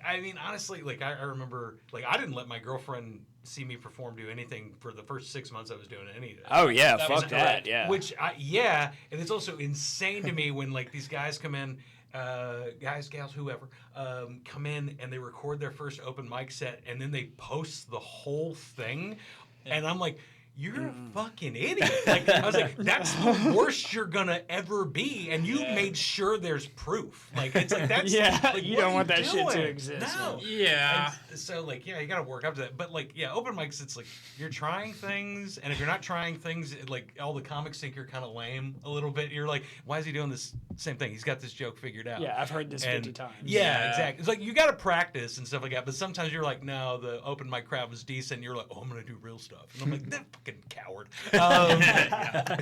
I mean, honestly, like, I remember, like, I didn't let my girlfriend see me perform, do anything for the first 6 months I was doing any of this. Oh yeah, That was fuck that. correct. Yeah. Which, and it's also insane to me when, like, these guys come in, guys, gals, whoever, come in and they record their first open mic set, and then they post the whole thing, and I'm like, you're a fucking idiot. Like, I was like, that's the worst you're gonna ever be, and you made sure there's proof. Like, it's like, that's like, you what don't are want that doing? shit to exist. No. Yeah. And so, like, yeah, you gotta work up to that. But, like, yeah, open mics, it's like, you're trying things, and if you're not trying things, like, all the comics think you're kind of lame a little bit. You're like, why is he doing this same thing? He's got this joke figured out. Yeah, I've heard this 50 times. Yeah, exactly. It's like, you gotta practice and stuff like that, but sometimes you're like, no, the open mic crowd was decent, and you're like, oh, I'm gonna do real stuff. And I'm like, that fucking coward.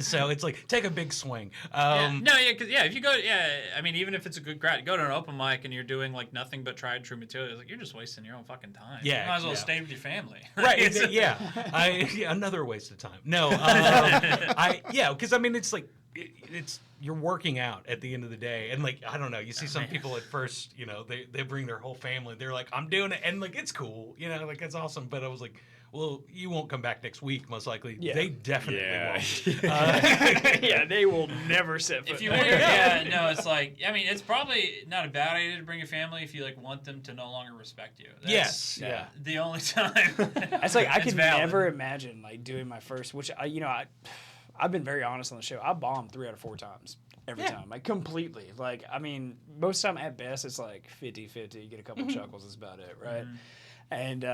So it's like, take a big swing. Because if you go, I mean, even if it's a good crowd, you go to an open mic and you're doing like nothing but tried and true material. It's like you're just wasting your own fucking time. Yeah, you might as well stay with your family. Right. Another waste of time. No. Because I mean, it's like, it's you're working out at the end of the day, and like, I don't know, you see some people at first, you know, they bring their whole family, they're like, I'm doing it, and like, it's cool, you know, like, it's awesome, but I was like, well, you won't come back next week, most likely. Yeah. They definitely won't. Yeah, they will never set foot If you back. want, it's like, I mean, it's probably not a bad idea to bring a family if you like want them to no longer respect you. That's the only time. It's like I It's could valid. never imagine like doing my first, which I've been very honest on the show. I bombed 3 out of 4 times. Every time, like completely. Like, I mean, most time at best it's like 50-50, get a couple chuckles is about it, right? And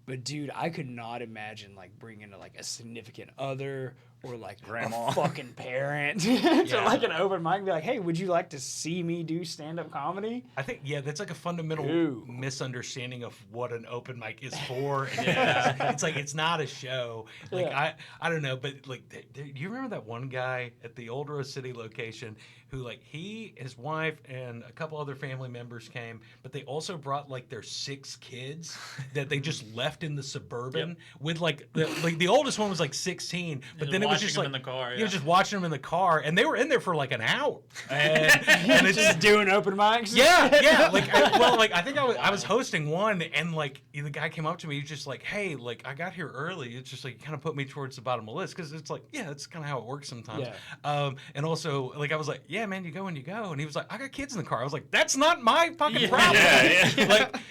but dude, I could not imagine like bringing like a significant other or like Grandma. a fucking parent to like an open mic and be like, hey, would you like to see me do stand-up comedy? I think, that's like a fundamental misunderstanding of what an open mic is for. It's like, it's not a show. Like, I don't know, but like, do you remember that one guy at the Old Rose City location who, like, his wife and a couple other family members came, but they also brought like their 6 kids that they just left in the Suburban with like the oldest one was like 16, but then it was just like in the car. you were just watching them in the car, and they were in there for like an hour, and It's just doing open mics. Like, I think I was hosting one, and like the guy came up to me, he's just like, hey, like, I got here early. It's just like, kind of put me towards the bottom of the list, because it's like, that's kind of how it works sometimes. And also, like, I was like, yeah, man, you go when you go, and he was like, I got kids in the car. I was like, that's not my fucking problem.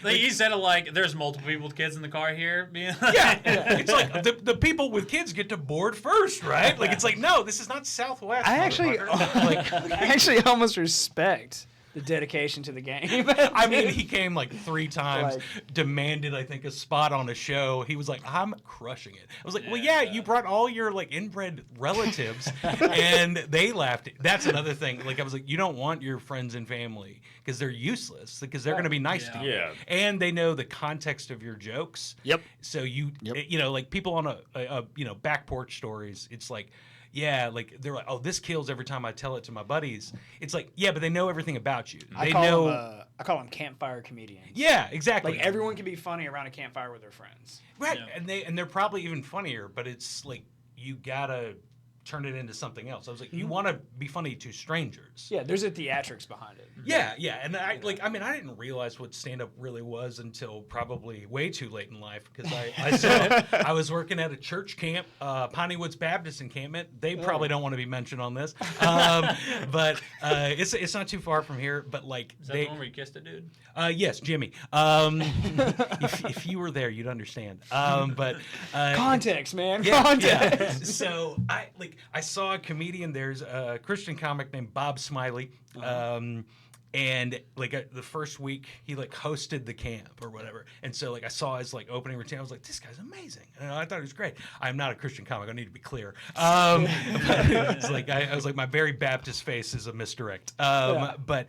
Like he said, like, there's multiple people with kids in the car here. Being It's like the people with kids get to board first, right? Like, it's like, no, this is not Southwest. I actually, motherfucker. I actually almost respect the dedication to the game. I mean, he came like 3 times, Like- demanded, I think, a spot on a show. He was like, I'm crushing it. I was like, well, you brought all your like inbred relatives, and they laughed. That's another thing. Like, I was like, you don't want your friends and family because they're useless, because they're going to be nice to you. Yeah. And they know the context of your jokes. Yep. So you know, like, people on a back porch stories, it's like, like, they're like, oh, this kills every time I tell it to my buddies. It's like, but they know everything about you. They know. I call them campfire comedians. Yeah, exactly. Like, everyone can be funny around a campfire with their friends. Right, Yeah. and they're probably even funnier, but it's like, you gotta turn it into something else. I was like, you want to be funny to strangers. Yeah, there's a theatrics behind it. Yeah, and I didn't realize what stand-up really was until probably way too late in life, because I saw I was working at a church camp, Piney Woods Baptist encampment. They probably don't want to be mentioned on this, but it's not too far from here. But like, Is that the one where you kissed a dude? Yes, Jimmy. If you were there, you'd understand. But Context, man. Context. So I saw a comedian. There's a Christian comic named Bob Smiley. And like the first week, he like hosted the camp or whatever, and so like I saw his like opening routine. I was like, this guy's amazing. And I thought he was great. I'm not a Christian comic. I need to be clear. But it's like I was like, my very Baptist face is a misdirect. But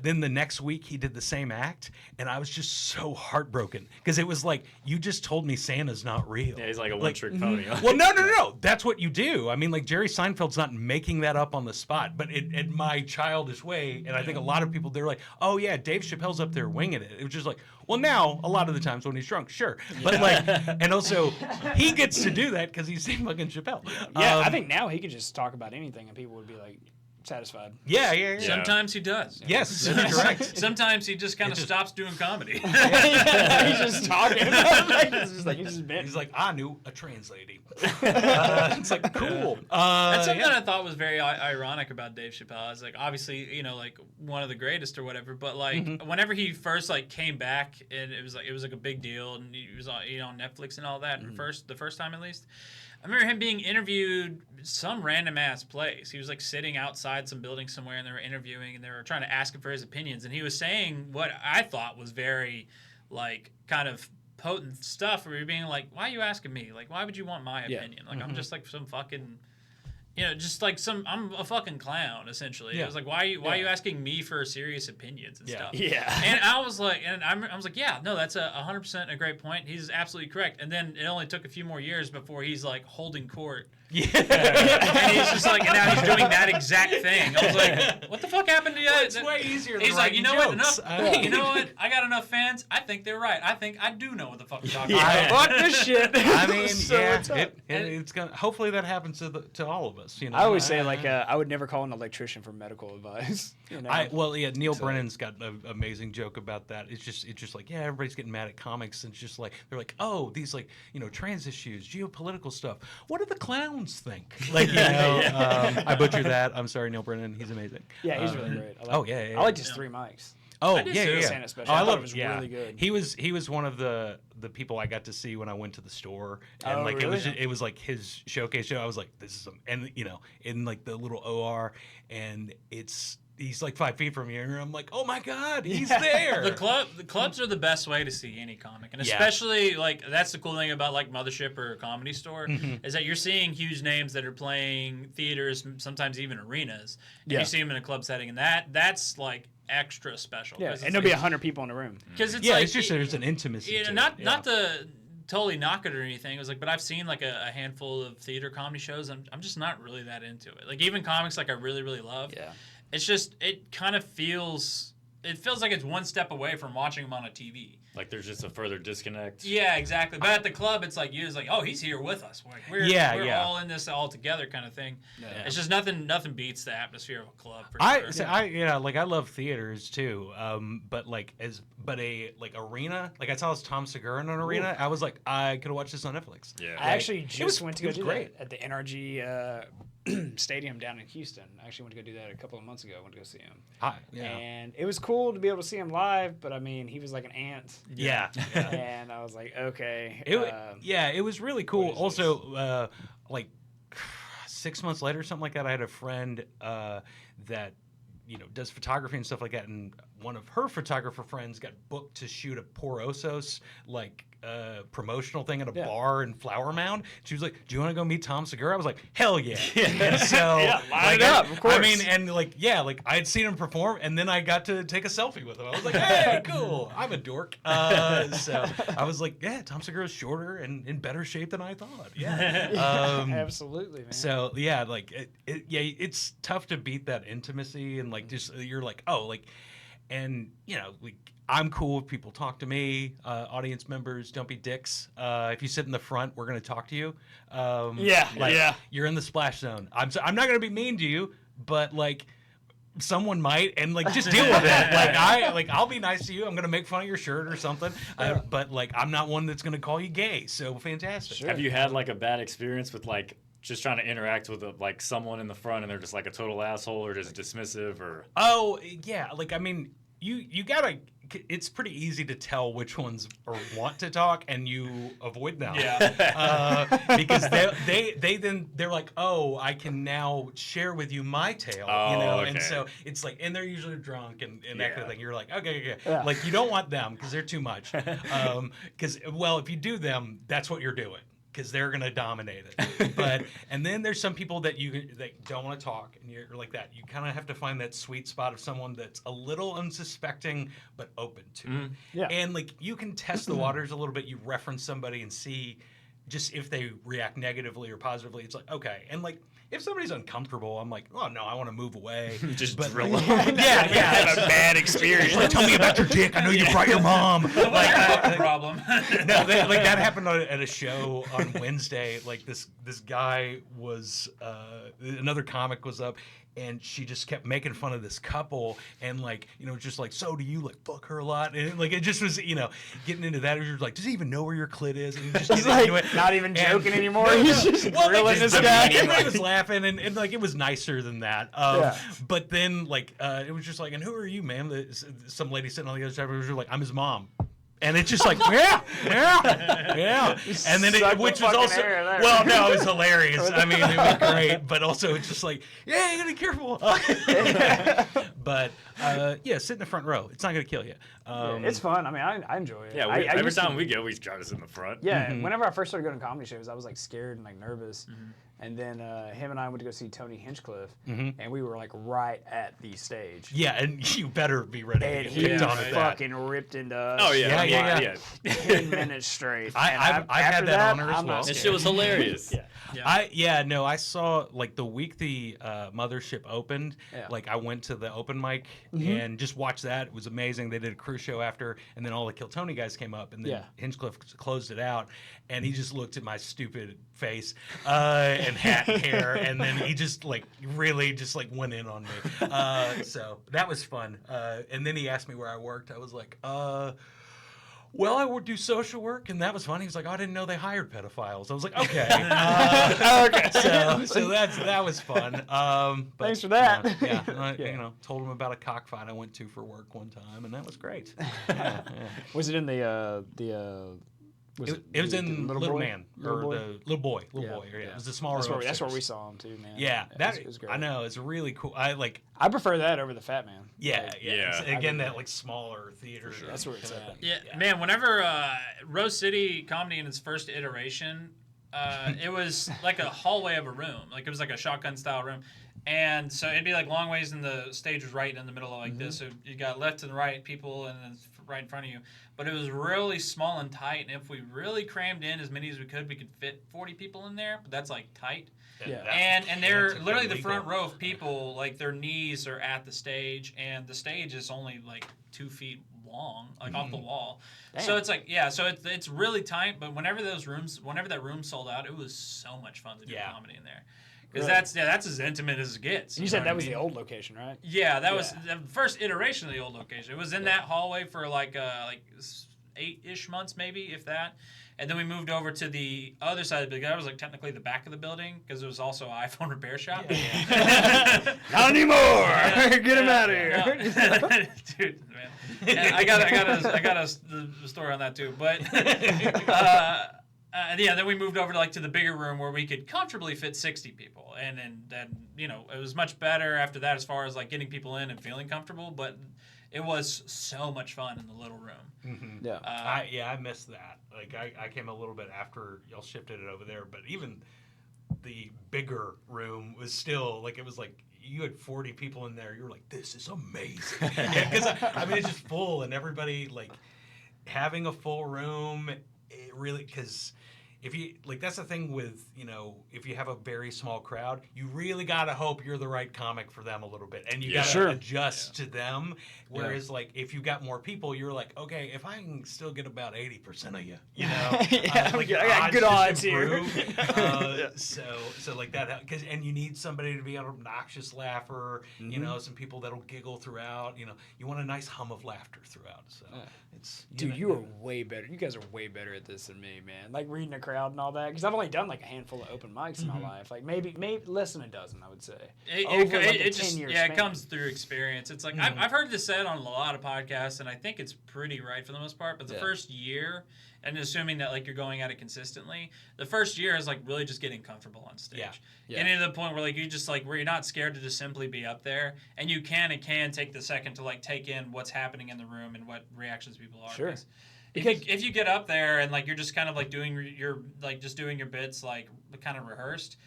then the next week he did the same act, and I was just so heartbroken because it was like, you just told me Santa's not real. Yeah, he's like a one-trick pony. Well, no. That's what you do. I mean, like Jerry Seinfeld's not making that up on the spot, but in my childish way, and I think a lot of people, they're like, oh yeah, Dave Chappelle's up there winging it. It was just like, well, now a lot of the times when he's drunk, sure, but like, and also he gets to do that because he's fucking Chappelle. Yeah, I think now he could just talk about anything and people would be like satisfied. Yeah. Sometimes he does. Yes, that's correct. Sometimes he just kind of stops doing comedy. He's just talking. He's like, I knew a trans lady. It's like, cool. That's something that I thought was very ironic about Dave Chappelle. It's like, obviously, like one of the greatest or whatever, but like whenever he first like came back, and it was like a big deal, and he was on Netflix and all that, and the first time at least. I remember him being interviewed some random ass place. He was like sitting outside some building somewhere, and they were interviewing, and they were trying to ask him for his opinions, and he was saying what I thought was very like kind of potent stuff, where you're being like, why are you asking me? Like, why would you want my opinion? Like, I'm just like some fucking, just like I'm a fucking clown, essentially. It was like, why are you asking me for serious opinions and stuff? Yeah. And I was like, I was like, yeah, no, that's 100% a great point. He's absolutely correct. And then it only took a few more years before he's like holding court. Yeah. And he's just like, and now he's doing that exact thing. I was like, what the fuck happened to you? Well, it's way easier than He's like, you know jokes. what? You know what? I got enough fans. I think they're right. I think I do know what the fuck you're talking Yeah. about. Fuck this shit. I mean, So what's up? it's gonna. Hopefully, that happens to all of us. I always say like I would never call an electrician for medical advice. Neil Brennan's got an amazing joke about that. It's just like, yeah, everybody's getting mad at comics, and it's just like they're like, oh, these like trans issues, geopolitical stuff. What do the clowns think? Like I butchered that. I'm sorry, Neil Brennan. He's amazing. Yeah, he's really great. I liked his 3 mics. Oh, I did yeah. Santa special. Oh, I I thought love it was yeah. really good. He was one of the people I got to see when I went to the store, and Oh, like really? it was like his showcase show. I was like, this is and in like the little OR, and he's like 5 feet from you, and I'm like, oh my god, he's there. The clubs are the best way to see any comic, and especially like that's the cool thing about like Mothership or a Comedy Store is that you're seeing huge names that are playing theaters, sometimes even arenas, and you see them in a club setting, and that's like extra special. Yeah, and there'll be 100 people in the room. Because it's it's just there's an intimacy. To not it. to totally knock it or anything. It was like, but I've seen like a handful of theater comedy shows, and I'm just not really that into it. Like even comics like I really really love. Yeah. It's just it kind of feels like it's one step away from watching them on a TV. Like there's just a further disconnect. Yeah, exactly. But at the club, it's like you're just like, oh, he's here with us. Like, we're all in this all together, kind of thing. Yeah. It's just nothing beats the atmosphere of a club. For sure. I love theaters too. But a arena. Like I saw Tom Segura in an arena. I was like, I could have watched this on Netflix. Yeah. I actually just went to go do great. that at the NRG Stadium down in Houston. I actually went to go do that a couple of months ago. I went to go see him. And it was cool to be able to see him live, but I mean, he was like an ant. Yeah. And I was like, okay. It was really cool. Also, like 6 months later, something like that, I had a friend that does photography and stuff like that, and one of her photographer friends got booked to shoot a Porosos promotional thing at a bar in Flower Mound. She was like, do you want to go meet Tom Segura? I was like, hell yeah. And so line it up, of course. I mean, and I had seen him perform, and then I got to take a selfie with him. I was like, hey, cool, I'm a dork. So I was like, yeah, Tom Segura's shorter and in better shape than I thought. Absolutely, man. So yeah, it's tough to beat that intimacy, and like just you're like, oh, like, and I'm cool if people talk to me, audience members, don't be dicks. If you sit in the front, we're going to talk to you. You're in the splash zone. I'm not going to be mean to you, but like someone might, and like just deal with it. I'll be nice to you. I'm going to make fun of your shirt or something. But like I'm not one that's going to call you gay. So fantastic. Sure. Have you had like a bad experience with like just trying to interact with like someone in the front and they're just like a total asshole or just dismissive or? Oh yeah, like I mean. You gotta it's pretty easy to tell which ones want to talk and you avoid them. Yeah. Because they're like, oh, I can now share with you my tale, Okay. and so it's like, and they're usually drunk and that kind of thing. You're like, okay. Yeah. Like, you don't want them because they're too much. Because, if you do them, that's what you're doing. Because they're gonna dominate it, and then there's some people that don't want to talk, and you're like that. You kind of have to find that sweet spot of someone that's a little unsuspecting but open to it. Yeah. And like, you can test the waters a little bit. You reference somebody and see just if they react negatively or positively. It's like, okay, and like, if somebody's uncomfortable, I'm like, oh no, I want to move away. Just But- drill them. Yeah. Have a bad experience. Like, tell me about your dick. I know you brought your mom. Like, problem. No, that happened at a show on Wednesday. Like, this guy was another comic was up, and she just kept making fun of this couple, and like, just like, so do you like fuck her a lot? And like, it just was, getting into that. It was like, does he even know where your clit is? And just He's getting like into it. not even joking anymore. No, He's no. just Well, grilling just this guy. Everybody was laughing, and like, it was nicer than that. Yeah. But then like, it was just like, and who are you, man? Some lady sitting on the other side was like, I'm his mom. And it's just like, yeah. And then Suck the which was fucking also, air there. well, no, it was hilarious. I mean, it was great, but also it's just like, yeah, you gotta be careful. But sit in the front row. It's not gonna kill you. It's fun. I mean, I enjoy it. Yeah, I every used to- time we go, we try to sit in the front. Yeah, whenever I first started going to comedy shows, I was like scared and like nervous. Mm-hmm. And then him and I went to go see Tony Hinchcliffe, and we were like right at the stage. Yeah, and you better be ready to And get he picked on at that. fucking ripped into us. Oh yeah, Yeah. 10 minutes straight. I've had after that honor as I'm not well. That scared. shit was hilarious. I saw like the week the mothership opened, Yeah. like I went to the open mic and just watched that. It was amazing. They did a cruise show after, and then all the Kill Tony guys came up, and then Hinchcliffe closed it out, and he just looked at my stupid face and hat and hair, and then he just like really just like went in on me. So that was fun. And then he asked me where I worked. I was like, well, I would do social work, and that was fun. He was like, oh, I didn't know they hired pedophiles. I was like, okay. So that was fun. But, Thanks for that. Told him about a cockfight I went to for work one time, and that was great. Was it in the It was in Little Boy? Man, Little or Boy? the Little Boy. Yeah. It was the smaller. That's where we upstairs. saw him too, man. Yeah, it was great. I know, it's really cool. I prefer that over the Fat Man. Yeah. Yeah. Again, that like smaller theater. That's where it's at. Yeah, man. Whenever Rose City comedy in its first iteration, it was like a hallway of a room. Like, it was like a shotgun style room, and so it'd be like long ways, and the stage was right in the middle of like this. So you got left and right people, and then right in front of you. But it was really small and tight, and if we really crammed in as many as we could fit 40 people in there. But that's like tight. Yeah. And they're that's literally the illegal. front row of people, like their knees are at the stage, and the stage is only like 2 feet long, like off the wall. Damn. So it's like, so it's really tight. But whenever that room sold out, it was so much fun to do comedy in there, because Really? that's as intimate as it gets. You know said what that I was mean? the old location, right? Yeah, that was the first iteration of the old location. It was in that hallway for like 8-ish months, maybe, if that. And then we moved over to the other side of the building. That was like technically the back of the building, because it was also an iPhone repair shop. Not anymore. Get him out of here. No. Dude, man. And I got a story on that too. But then we moved over to the bigger room where we could comfortably fit 60 people, and then it was much better after that as far as like getting people in and feeling comfortable. But it was so much fun in the little room. Mm-hmm. Yeah. I missed that. Like, I came a little bit after y'all shifted it over there, but even the bigger room was still like, it was like you had 40 people in there. You were like, this is amazing. Because I mean, it's just full, and everybody like having a full room. It really, because if you like, that's the thing with if you have a very small crowd, you really gotta hope you're the right comic for them a little bit, and you gotta adjust to them. Whereas like if you got more people, you're like, okay, if I can still get about 80% of you, I got good just odds here. improve. So like that, and you need somebody to be an obnoxious laugher. Some people that'll giggle throughout. You want a nice hum of laughter throughout. So it's Dude, you are way better. You guys are way better at this than me, man. Like reading a crowd crowd and all that. Because I've only done like a handful of open mics in my life, like maybe less than a dozen, I would say. It comes through experience. It's like I've heard this said on a lot of podcasts, and I think it's pretty right for the most part. But the first year, and assuming that like you're going at it consistently, the first year is like really just getting comfortable on stage. Getting to the point where like you just like where you're not scared to just simply be up there, and you can take the second to like take in what's happening in the room and what reactions people are. Sure. Because if you get up there and like you're just kind of like doing your bits like kind of rehearsed,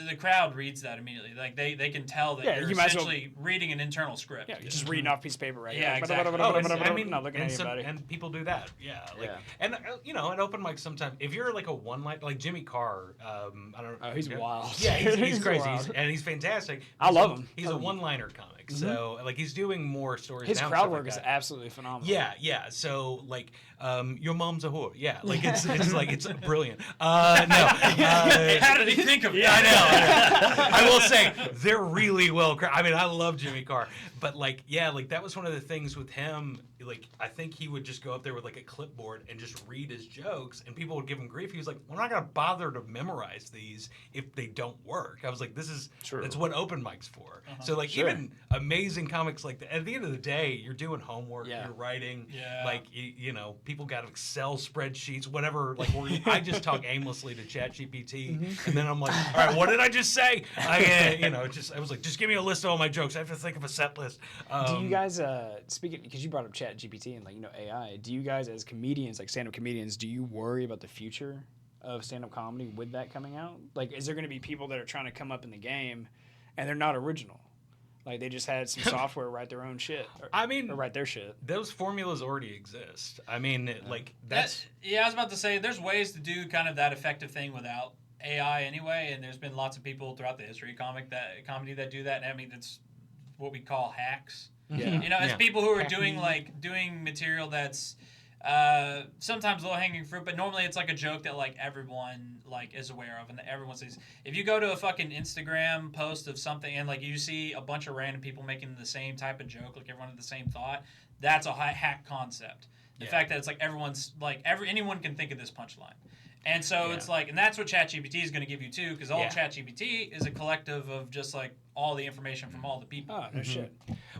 the crowd reads that immediately. Like they can tell that you're essentially reading an internal script. Yeah, you're just reading off a piece of paper, right? Yeah, exactly. Not looking at anybody. And people do that. Yeah. And you know, at open mics sometimes, if you're like a one-line, like Jimmy Carr, I don't know. Oh, he's wild. Yeah, he's crazy, and he's fantastic. I love him. He's a one-liner comic, so like he's doing more stories. His now crowd work like is absolutely phenomenal. Yeah. So like, your mom's a whore. Yeah, like it's like it's brilliant. No. How did he think of that? I know. I will say they're really well. I mean, I love Jimmy Carr, but like, yeah, like that was one of the things with him. Like, I think he would just go up there with like a clipboard and just read his jokes, and people would give him grief. He was like, "I'm not gonna bother to memorize these if they don't work." I was like, "This is that's what open mic's for." So like, even amazing comics like that. At the end of the day, you're doing homework, you're writing. Like, you know, people got Excel spreadsheets, whatever. Like, I just talk aimlessly to ChatGPT, and then I'm like, "All right, what did I just say?" I was like, "Just give me a list of all my jokes. I have to think of a set list." Do you guys speaking, because you brought up ChatGPT and like, you know, AI, do you guys as comedians, like stand-up comedians, do you worry about the future of stand-up comedy with that coming out? Like, is there going to be people that are trying to come up in the game and they're not original? Like, they just had some software write their own shit. Or write their shit. Those formulas already exist. I mean, like, that's... I was about to say, there's ways to do kind of that effective thing without AI anyway, and there's been lots of people throughout the history of comedy that do that, and I mean, it's what we call hacks. Yeah. You know, it's people who are doing material that's sometimes low-hanging fruit, but normally it's like a joke that like everyone like is aware of and that everyone sees. If you go to a fucking Instagram post of something and like you see a bunch of random people making the same type of joke, like everyone had the same thought, that's a hack concept. The fact that it's like everyone's like anyone can think of this punchline. And so it's like, and that's what ChatGPT is going to give you too, because all ChatGPT is a collective of just like all the information from all the people. Oh, no shit.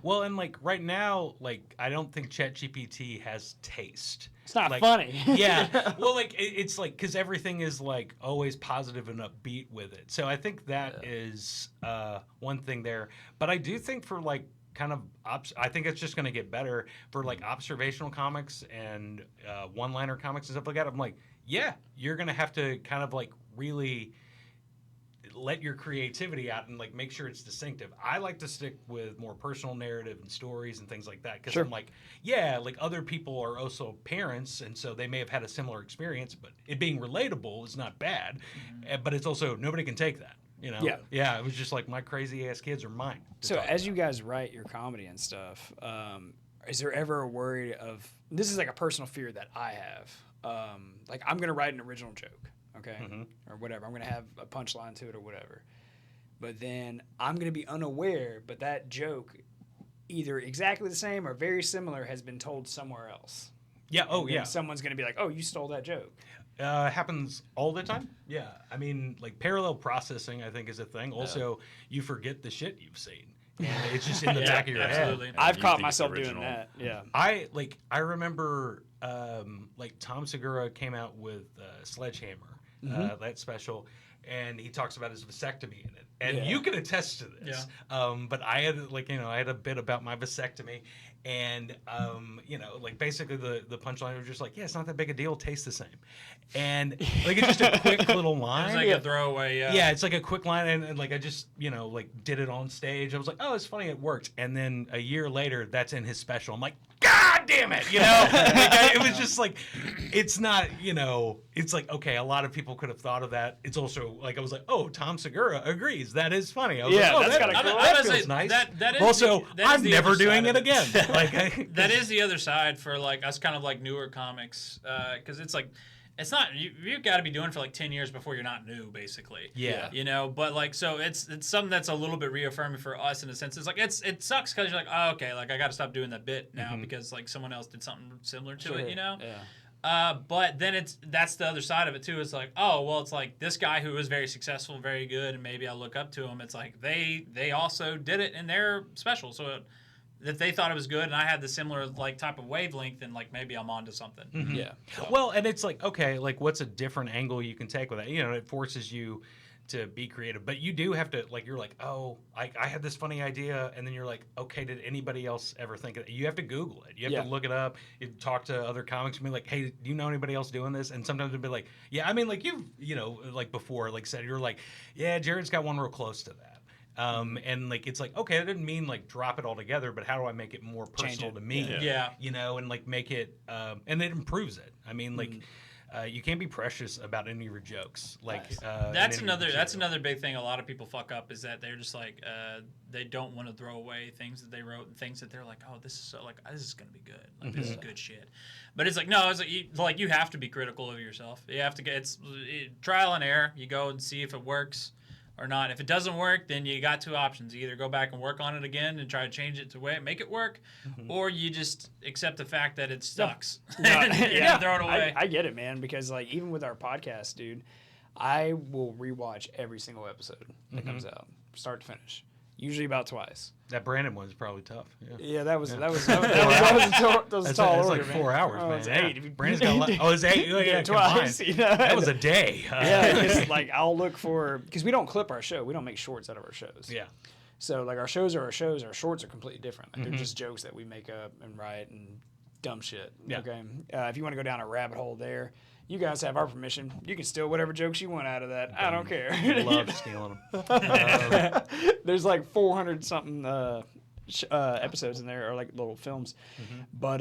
Well, and like right now, like I don't think ChatGPT has taste. It's not like, funny. Yeah. Well, like it's like because everything is like always positive and upbeat with it. So I think that is one thing there. But I do think for like kind of I think it's just going to get better for like observational comics and one-liner comics and stuff like that. I'm like, yeah, you're going to have to kind of like really let your creativity out and like make sure it's distinctive. I like to stick with more personal narrative and stories and things like that because I'm like, yeah, like other people are also parents and so they may have had a similar experience, but it being relatable is not bad. But it's also nobody can take that. You know? Yeah. It was just like my crazy ass kids are mine. So as you guys write your comedy and stuff, is there ever a worry of this is like a personal fear that I have? Like I'm gonna write an original joke, okay, or whatever. I'm gonna have a punchline to it or whatever, but then I'm gonna be unaware. But that joke, either exactly the same or very similar, has been told somewhere else. Yeah. Oh, yeah. Someone's gonna be like, "Oh, you stole that joke." Happens all the time. Yeah. I mean, like parallel processing, I think is a thing. Also, you forget the shit you've seen. And it's just in the back of your head. I've caught myself doing that. Yeah. I remember like Tom Segura came out with Sledgehammer, that special, and he talks about his vasectomy in it. And you can attest to this. Yeah. But I had I had a bit about my vasectomy. And, like basically the punchline was just like, yeah, it's not that big a deal. It tastes the same. And like, it's just a quick little line. It's like a throwaway. Yeah. It's like a quick line. And like, I just, like did it on stage. I was like, oh, it's funny. It worked. And then a year later, that's in his special. I'm like, God damn it. It was just like, it's not, it's like, okay, a lot of people could have thought of that. It's also like, I was like, oh, Tom Segura agrees. That is funny. I was like, oh, that's kind of cool. That feels nice. Also, I'm never doing it again. That is the other side for like us kind of like newer comics because it's like it's not you've got to be doing it for like 10 years before you're not new basically. But like so it's something that's a little bit reaffirming for us in a sense. It's like it sucks because you're like, oh, okay, like I got to stop doing that bit now because like someone else did something similar to it. But then that's the other side of it too. It's like, oh well, it's like this guy who was very successful, very good, and maybe I look up to him. It's like they also did it in their special, so that they thought it was good, and I had the similar like type of wavelength, and like maybe I'm onto something. Mm-hmm. Yeah. So. Well, and it's like, okay, like what's a different angle you can take with that? You know, it forces you to be creative, but you do have to, like, you're like, oh, I had this funny idea, and then you're like, okay, did anybody else ever think of it? You have to Google it. You have to look it up. You talk to other comics and be like, hey, do you know anybody else doing this? And sometimes it'd be like, yeah, I mean, like you know, like before, like said, you're like, yeah, Jared's got one real close to that. And like it's like, okay, that didn't mean like drop it all together, but how do I make it more personal to me? Yeah. You know, and like make it, and it improves it. I mean, like. You can't be precious about any of your jokes. Like that's another big thing. A lot of people fuck up is that they're just like they don't want to throw away things that they wrote and things that they're like, oh, this is so like this is gonna be good. Like this is good shit. But it's like no, it's like you have to be critical of yourself. You have to get trial and error. You go and see if it works or not. If it doesn't work, then you got two options. You either go back and work on it again and try to change it to make it work, or you just accept the fact that it sucks. and throw it away. I get it, man, because like even with our podcast, dude, I will rewatch every single episode that comes out, start to finish. Usually about twice. That Brandon one's probably tough. Yeah, that was a tall order, like 4 hours, man. It's 8. Brandon's got a lot. Oh, it's 8. Yeah, twice. You know? That was a day. It's like I'll look for because we don't clip our show. We don't make shorts out of our shows. Yeah. So like our shows are our shows. Our shorts are completely different. Like they're just jokes that we make up and write and dumb shit. Yeah. Okay. If you want to go down a rabbit hole there, you guys have our permission. You can steal whatever jokes you want out of that. I don't care. Love stealing them. There's like 400 something episodes in there, or like little films. But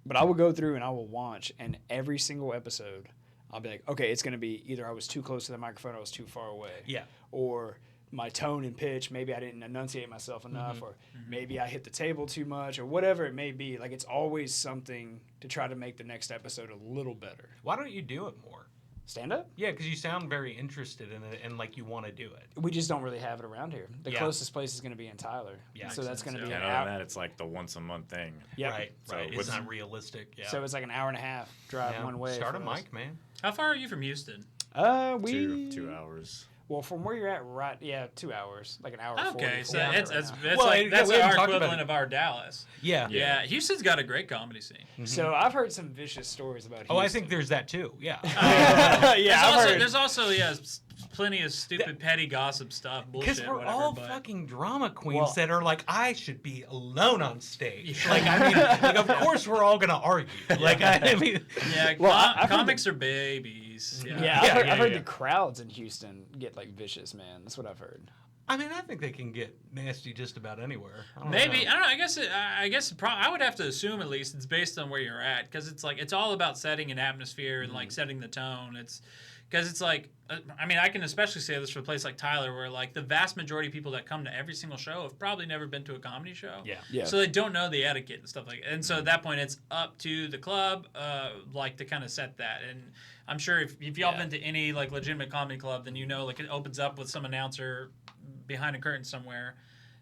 but I will go through and I will watch, and every single episode, I'll be like, okay, it's gonna be either I was too close to the microphone, or I was too far away. Yeah. Or my tone and pitch, maybe I didn't enunciate myself enough, or maybe I hit the table too much, or whatever it may be. Like, it's always something to try to make the next episode a little better. Why don't you do it more? Stand up? Yeah, because you sound very interested in it and like you want to do it. We just don't really have it around here. The closest place is going to be in Tyler. Yeah, so that's going to be And an other hour. than that, it's like the once a month thing. Yep. Right. So It's not realistic. Yeah. So it's like an hour and a half drive one way. Start a for us. mic, man. How far are you from Houston? We 2 hours. Well, from where you're at, right? Yeah, 2 hours, like an hour. Okay, 40, so right it's now. Well, like that's we haven't our talked about equivalent it. of our Dallas. Yeah. Yeah, Houston's got a great comedy scene. So I've heard some vicious stories about Houston. Oh, I think there's that too. Yeah. There's also plenty of stupid petty gossip stuff, bullshit, Because we're whatever. all but fucking drama queens Well- that are like, I should be alone on stage. Like, I mean, like, of course we're all gonna argue. Like, I mean, yeah, Well, I've heard comics are babies. Yeah, I've heard the crowds in Houston get like vicious, man. That's what I've heard. I mean, I think they can get nasty just about anywhere. Maybe I don't know. I guess I would have to assume at least it's based on where you're at, because it's like it's all about setting an atmosphere and like setting the tone. It's because it's like I mean I can especially say this for a place like Tyler, where like the vast majority of people that come to every single show have probably never been to a comedy show. Yeah. So they don't know the etiquette and stuff like that. And so at that point it's up to the club like to kind of set that. And I'm sure if y'all been to any like legitimate comedy club, then you know like it opens up with some announcer behind a curtain somewhere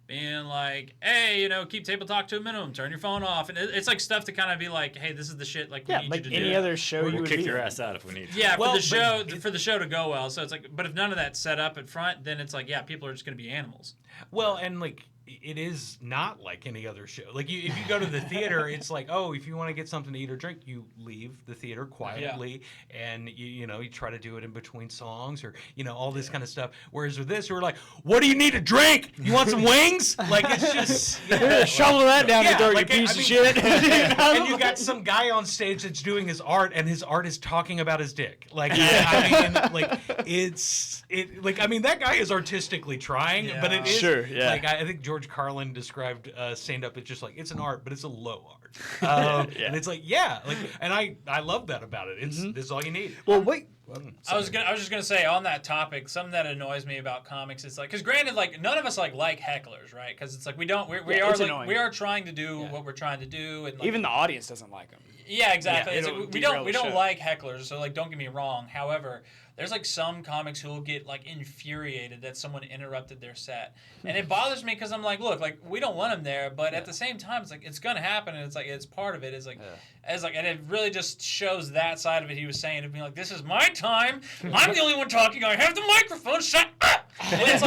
being like, hey, you know, keep table talk to a minimum, turn your phone off. And it's like stuff to kind of be like, hey, this is the shit like we need like you to any do. other show you We'll would kick be your in. ass out if we need to. Yeah, Well, for the show to go well. So it's like, but if none of that's set up at front, then it's like, yeah, people are just going to be animals. Well, and like it is not like any other show. Like if you go to the theater, it's like, oh, if you want to get something to eat or drink, you leave the theater quietly, and you try to do it in between songs or all this kind of stuff. Whereas with this, we're like, what do you need to drink? You want some wings? Like it's just shovel that down your throat, like, you piece I of mean, shit. And you got some guy on stage that's doing his art, and his art is talking about his dick. Like I mean, like I mean, that guy is artistically trying, but it is Sure, yeah. like I think George Carlin described stand-up as just like it's an art, but it's a low art. And it's like and I love that about it. It's this is all you need. Well, wait. I was just gonna say on that topic, something that annoys me about comics is like, because granted, like none of us like hecklers, right? Because it's like we are it's annoying. we are trying to do what we're trying to do, and like, Even the audience doesn't like them. Yeah, exactly. Yeah, It's it'll like, we derail the don't show. like hecklers, so like don't get me wrong. However, there's like some comics who will get like infuriated that someone interrupted their set, and it bothers me because I'm like, look, like we don't want them there, but at the same time, it's like it's gonna happen, and it's like it's part of it. Is like, and it really just shows that side of it. He was saying, of being like, this is my time. I'm the only one talking. I have the microphone. Shut up. And it's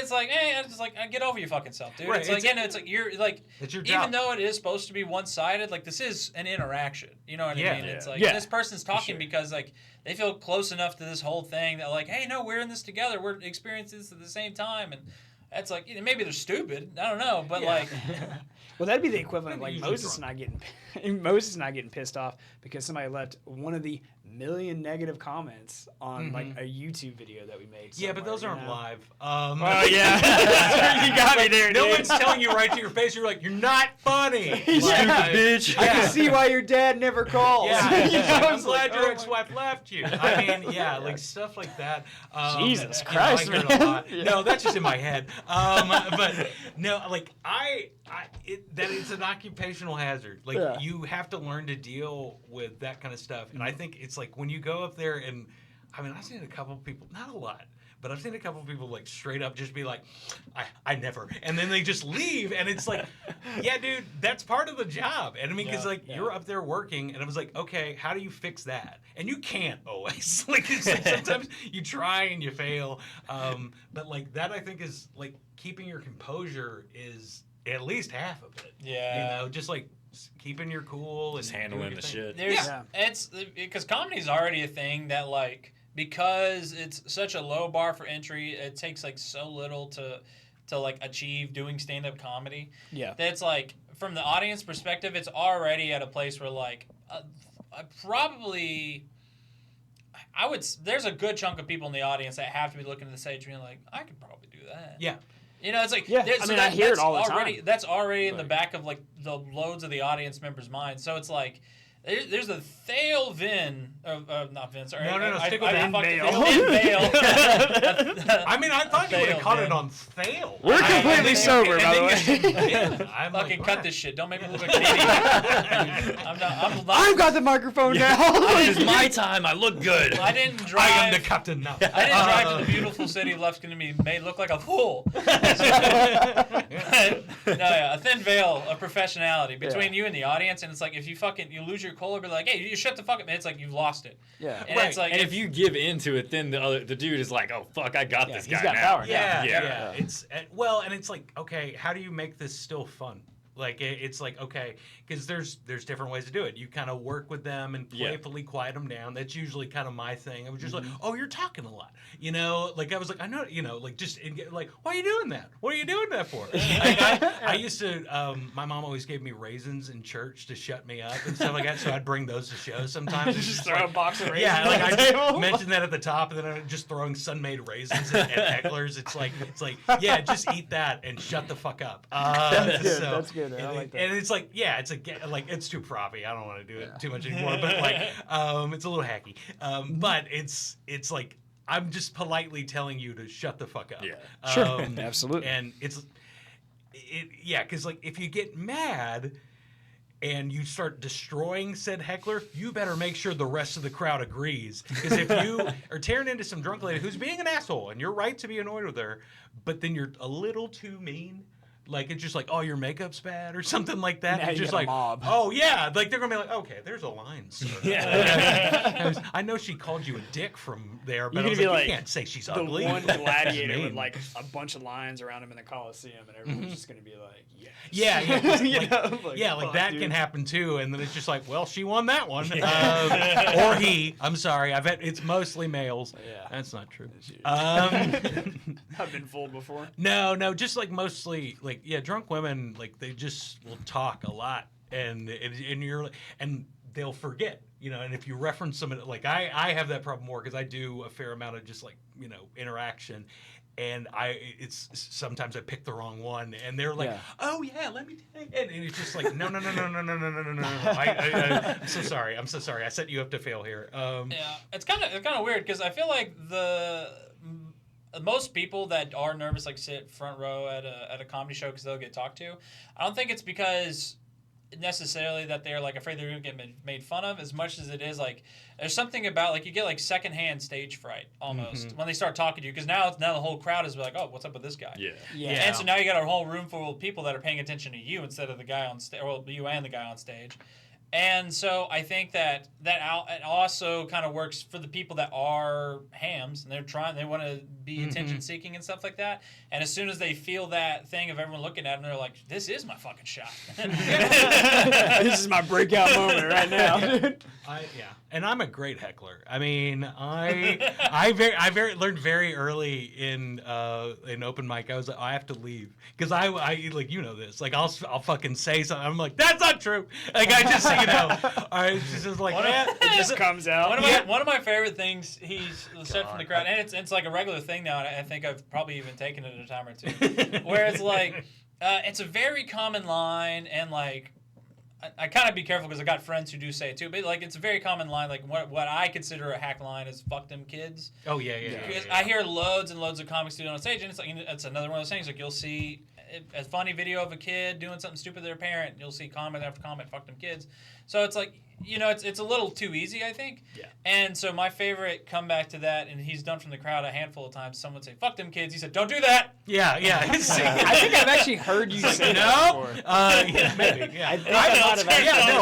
like, hey, it's like, get over your fucking self, dude. Right, It's like, it's like you're like, it's your even job. though it is supposed to be one-sided, like this is an interaction. You know what I mean? It's like this person's talking because like they feel close enough to this whole thing that like, hey, no, we're in this together. We're experiencing this at the same time, and that's like maybe they're stupid. I don't know, but like, well, that'd be the equivalent of like Usually Moses drunk. not getting pissed off because somebody left one of the million negative comments on like a YouTube video that we made. Yeah, but those aren't live. Oh yeah, you got me there. No dude. one's telling you right to your face. You're like, you're not funny. Like, bitch. I can see why your dad never calls. Yeah, You know, I'm it's glad like, your oh ex-wife left you. I mean, like stuff like that. Jesus you know, Christ, I hear it man. a lot. Yeah. No, that's just in my head. But no, like that it's an occupational hazard. Like you have to learn to deal with that kind of stuff. And I think it's like when you go up there and, I mean, I've seen a couple of people, not a lot, but I've seen a couple of people like straight up just be like, I never. And then they just leave. And it's like, yeah, dude, that's part of the job. And I mean, because you're up there working. And I was like, okay, how do you fix that? And you can't always. Like, it's like sometimes you try and you fail. But like that, I think is like keeping your composure is at least half of it. Yeah. You know, just like keeping your cool and Just handling doing the your thing. shit. It's because comedy's already a thing that like because it's such a low bar for entry, it takes like so little to like achieve doing stand-up comedy. Yeah. That's like from the audience perspective, it's already at a place where like there's a good chunk of people in the audience that have to be looking at the stage and being like, I could probably do that. Yeah. You know, it's like I hear it all the already, time. That's already in the back of like the loads of the audience members' minds. So it's like there's a Thale Vin, not Vin. Sorry, No, stick with Vin that. Vale. I mean, I thought you would have caught it on Thale. We're completely sober, by the way. I'm Fucking like, cut wow. this shit. Don't make me look like an idiot. I'm not. I've got the microphone now. This is my time. I look good. I didn't drive. I am the captain now. I didn't drive to the beautiful city of Left to be made look like a fool. A thin veil of professionality between you and the audience, and it's like if you lose your cool, be like, hey, you shut the fuck up, man. It's like you've lost it. Yeah. And Right. it's like And if you give into it, then the dude is like, oh fuck, I got this he's guy got now. power. Yeah. It's and it's like, okay, how do you make this still fun? Like it's like, okay, because there's different ways to do it. You kind of work with them and playfully quiet them down. That's usually kind of my thing. I was just like, oh, you're talking a lot, you know. Like I was like, I know, you know, like just like, why are you doing that? What are you doing that for? Like, I used to. My mom always gave me raisins in church to shut me up and stuff like that. So I'd bring those to shows sometimes. It's Just throw like, a box of raisins yeah, like on the I just table. mentioned that at the top, and then I'm just throwing sun-made raisins at hecklers. It's like, yeah, just eat that and shut the fuck up. That's good. That's good. I like that. And it's like, yeah, it's too proppy. I don't want to do it too much anymore. But like, it's a little hacky. But it's like I'm just politely telling you to shut the fuck up. Yeah. Sure. Absolutely. And because like if you get mad and you start destroying said heckler, you better make sure the rest of the crowd agrees. Because if you are tearing into some drunk lady who's being an asshole, and you're right to be annoyed with her, but then you're a little too mean, like it's just like, oh, your makeup's bad or something like that. Now It's you just got a like, mob. oh yeah, like they're gonna be like, okay, there's a line, sir. Yeah. I know she called you a dick from there, but You're I was gonna be like, like you can't say she's the ugly. one She's gladiator with mean. like a bunch of lions around him in the Coliseum, and everyone's just gonna be like, yes. Yeah, You like, know, like fuck, that dude. can happen too, and then it's just like, well, she won that one, or he. I'm sorry, it's mostly males. Yeah. That's not true. I've been fooled before. No, just like mostly like drunk women, like they just will talk a lot, and they'll forget, you know. And if you reference some of it, like I have that problem more because I do a fair amount of just like interaction. And it's sometimes I pick the wrong one, and they're like, "Oh yeah, let me take it," and it's just like, no. I'm so sorry. I set you up to fail here. it's kind of weird because I feel like most people that are nervous like sit front row at a comedy show because they'll get talked to. I don't think it's because necessarily that they're like afraid they're going to get made fun of as much as it is like there's something about like you get like secondhand stage fright almost when they start talking to you because now the whole crowd is like, oh, what's up with this guy? Yeah. And so now you got a whole room full of people that are paying attention to you instead of the guy on stage, or you and the guy on stage. And so I think that it also kind of works for the people that are hams and they want to be attention seeking and stuff like that. And as soon as they feel that thing of everyone looking at them, they're like, "This is my fucking shot. This is my breakout moment right now, dude." And I'm a great heckler. I mean, I learned very early in open mic. I was like, I have to leave because I like this. Like I'll fucking say something. I'm like, that's not true. Like I just it's just like it just comes out. One of my favorite things he's said from the crowd, and it's like a regular thing now. And I think I've probably even taken it a time or two, where it's like it's a very common line, and like. I kind of be careful because I got friends who do say it too, but like it's a very common line. Like what I consider a hack line is "fuck them kids." Oh yeah. Because I hear loads and loads of comics do it on stage, and it's like it's another one of those things. Like you'll see a funny video of a kid doing something stupid to their parent, and you'll see comment after comment, "fuck them kids." So it's like it's a little too easy, I think. Yeah. And so my favorite comeback to that, and he's done from the crowd a handful of times. Someone would say, "Fuck them kids." He said, "Don't do that." Yeah. I think I've actually heard you say that before. Yeah, maybe. Yeah.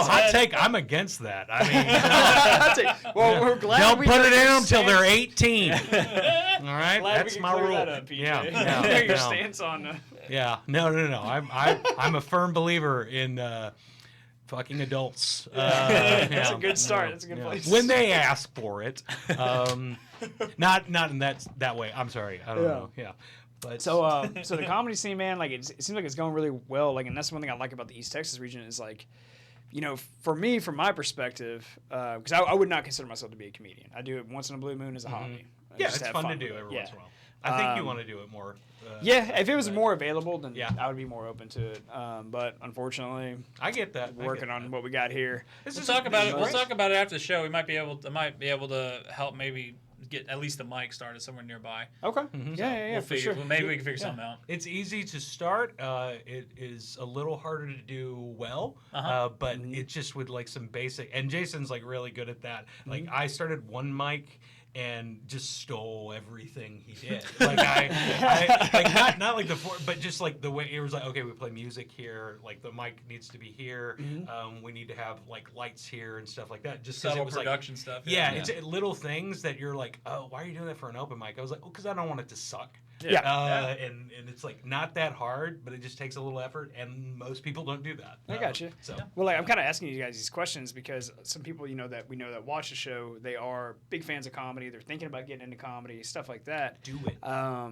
Hot take. I'm against that. I mean, well, we're glad don't we put it heard in your until they're stance. 18. All right, Glad that's we could my clear rule. that up, PJ. Yeah. Your stance on. Yeah. No. I'm a firm believer in fucking adults. That's a good start. That's a good place. When they ask for it. Not in that way. I'm sorry. I don't know. Yeah. But so the comedy scene, man, like it seems like it's going really well. Like, and that's one thing I like about the East Texas region is like, for me, from my perspective, because I would not consider myself to be a comedian. I do it once in a blue moon as a hobby. Yeah, it's fun to do every once in a while. I think you want to do it more. If it was more available, then Yeah. I would be more open to it. But unfortunately, I get that. working on what we got here. We'll talk about it. We'll talk about it after the show. We might be able to help maybe get at least the mic started somewhere nearby. Okay. Mm-hmm. Yeah, for sure. Maybe we can figure something out. It's easy to start. It is a little harder to do well, but it's just with like some basic. And Jason's like really good at that. Like I started one mic and just stole everything he did. Like I like not like but just like the way it was like, okay, we play music here, like the mic needs to be here, we need to have like lights here and stuff like that. Just because it was production like, stuff. Yeah, it's little things that you're like, oh, why are you doing that for an open mic? I was like, oh, because I don't want it to suck. And it's like not that hard, but it just takes a little effort, and most people don't do that. I got you. So well, like I'm kind of asking you guys these questions because some people that we know that watch the show, they are big fans of comedy. They're thinking about getting into comedy, stuff like that. Do it. I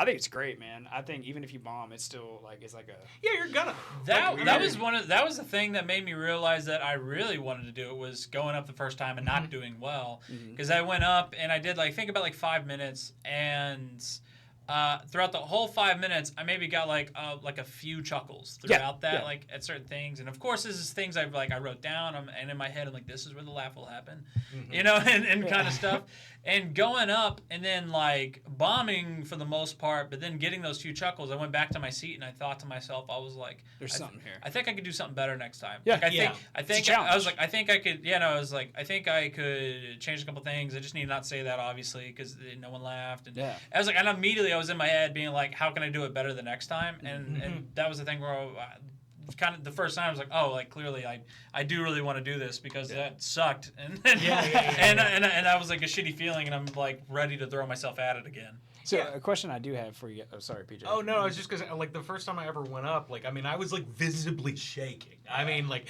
think it's great, man. I think even if you bomb, it's still like it's like a you're gonna. That was the thing that made me realize that I really wanted to do it was going up the first time and not doing well because I went up and I did think about 5 minutes and. Throughout the whole 5 minutes, I maybe got like a few chuckles throughout that, like at certain things, and of course, this is things I wrote down, and in my head, I'm like, this is where the laugh will happen, and kind of stuff, and going up and then like bombing for the most part, but then getting those few chuckles, I went back to my seat and I thought to myself, I was like, there's something here. I think I could do something better next time. Yeah, I think I was like, I think I could. I was like, I think I could change a couple things. I just need to not say that obviously because no one laughed, and I was like, and immediately I was in my head being like, how can I do it better the next time? And that was the thing where kind of the first time I was like, oh, like clearly I do really want to do this because that sucked, and that was like a shitty feeling, and I'm like ready to throw myself at it again. So a question I do have for you. Oh, sorry, PJ. Oh no, I was just because like the first time I ever went up, like I mean, I was like visibly shaking. I mean, like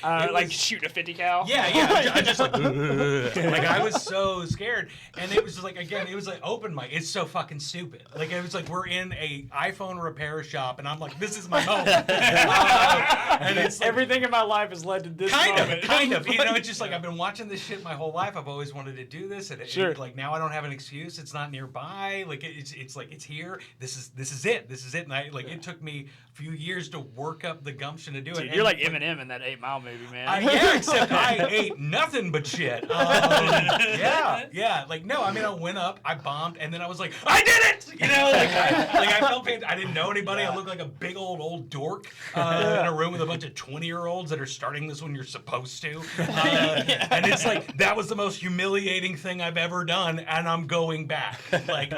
shooting a 50 cal. Yeah. I just like I was so scared, and it was just like again, it was like open mic. It's so fucking stupid. Like it was like we're in a iPhone repair shop, and I'm like, this is my moment. And it's like, everything in my life has led to this moment. Kind of. It's just like I've been watching this shit my whole life. I've always wanted to do this, and like now I don't have an excuse. It's not nearby. Like it's it's like it's here. This is it. And I like it took me a few years to work up the gumption to do it. Dude, you're like Eminem in that 8 Mile movie, man. Yeah, except I ate nothing but shit. Yeah. Like, no, I mean, I went up, I bombed, and then I was like, I did it! You know, I felt pain. I didn't know anybody. I looked like a big old dork in a room with a bunch of 20-year-olds that are starting this when you're supposed to. And it's like, that was the most humiliating thing I've ever done, and I'm going back. Like,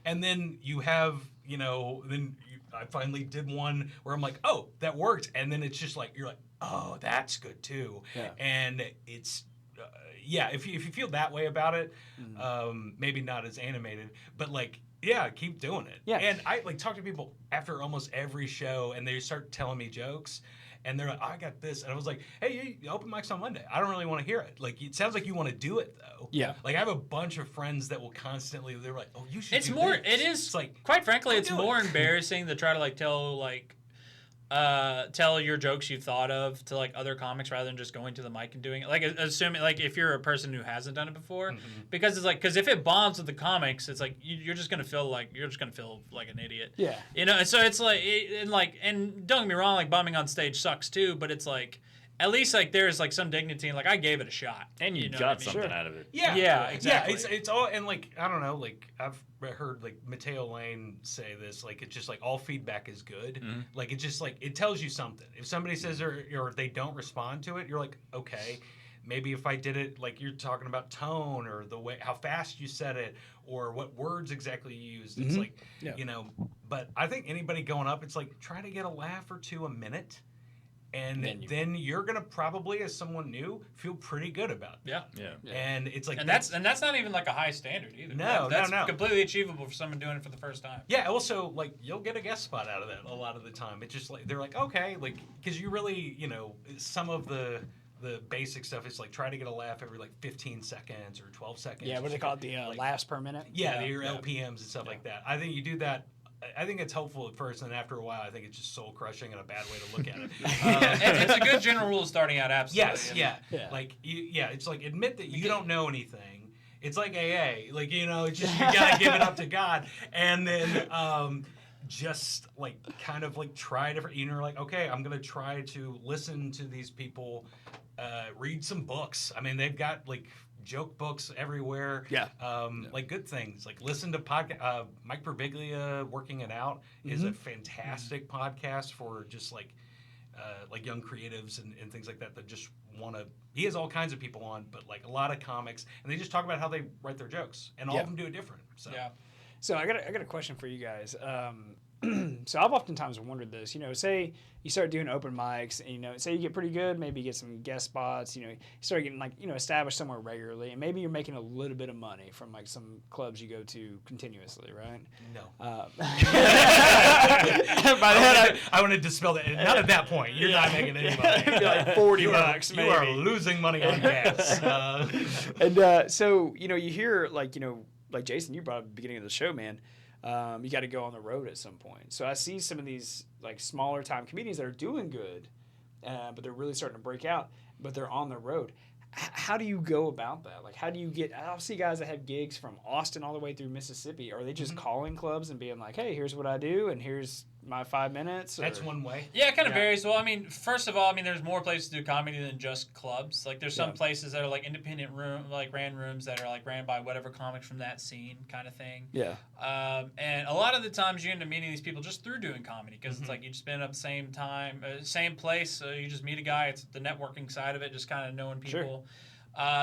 and then you have, you know, I finally did one where I'm like, oh, that worked. And then it's just like, you're like, oh, that's good too. Yeah. And it's, if you feel that way about it, maybe not as animated, but like, yeah, keep doing it. Yeah. And I like talk to people after almost every show and they start telling me jokes. And they're like, oh, I got this. And I was like, hey, you open mics on Monday. I don't really want to hear it. Like, it sounds like you want to do it, though. Yeah. Like, I have a bunch of friends that will constantly, they're like, oh, you should it's do more, this. It is, like, quite frankly, it's more embarrassing to try to, like, tell your jokes you thought of to like other comics rather than just going to the mic and doing it. Like assuming like if you're a person who hasn't done it before, because it's like if it bombs with the comics, it's like you're just gonna feel like an idiot. Yeah. You know, and so it's like and don't get me wrong, like bombing on stage sucks too, but it's like at least like there's like some dignity and like I gave it a shot and you know got something out of it. Yeah, exactly. Yeah, it's all and like I don't know, like I've heard like Mateo Lane say this, like it's just like all feedback is good. Like it's just like it tells you something. If somebody says or if they don't respond to it, you're like, okay, maybe if I did it like you're talking about tone or the way how fast you said it or what words exactly you used. It's like you know, but I think anybody going up, it's like try to get a laugh or two a minute. And then you're gonna probably, as someone new, feel pretty good about that. Yeah. And it's like, and that's not even like a high standard either. That's completely achievable for someone doing it for the first time. Yeah. Also, like you'll get a guest spot out of that a lot of the time. It's just like they're like, okay, like because you really, you know, some of the basic stuff is like try to get a laugh every like 15 seconds or 12 seconds. Yeah. What do they call it? The laughs per minute. Yeah, your LPMs and stuff like that. I think you do that. I think it's helpful at first, and after a while, I think it's just soul crushing and a bad way to look at it. It's a good general rule starting out, absolutely. Yes, yeah. Like, it's like admit that you don't know anything. It's like AA, like it's just you gotta give it up to God, and then just like kind of like try different. You're like, okay, I'm gonna try to listen to these people, read some books. I mean, they've got like joke books everywhere. Like good things. Like listen to podcast. Mike Birbiglia, Working It Out, is a fantastic podcast for just like young creatives and things like that just want to. He has all kinds of people on, but like a lot of comics, and they just talk about how they write their jokes, and all of them do it different. So So I got a question for you guys. So I've oftentimes wondered this, say you start doing open mics and, say you get pretty good, maybe you get some guest spots, you start getting like, established somewhere regularly and maybe you're making a little bit of money from like some clubs you go to continuously, right? No. I want to dispel that. Not at that point. You're not making any money. You're like $40 maybe. You are losing money on gas. And so, you hear like, like Jason, you brought up at the beginning of the show, man. You got to go on the road at some point. So I see some of these like smaller time comedians that are doing good, but they're really starting to break out, but they're on the road. How do you go about that? Like, how do you get? I see guys that have gigs from Austin all the way through Mississippi. Are they just calling clubs and being like, "Hey, here's what I do, and here's my 5 minutes"? Or? That's one way. Yeah, it kind of varies. Well, I mean, first of all, there's more places to do comedy than just clubs. Like, there's some places that are like independent ran rooms that are like ran by whatever comics from that scene, kind of thing. Yeah. And a lot of the times you end up meeting these people just through doing comedy because it's like you just spend up the same time, same place. You just meet a guy. It's the networking side of it, just kind of knowing people. Sure.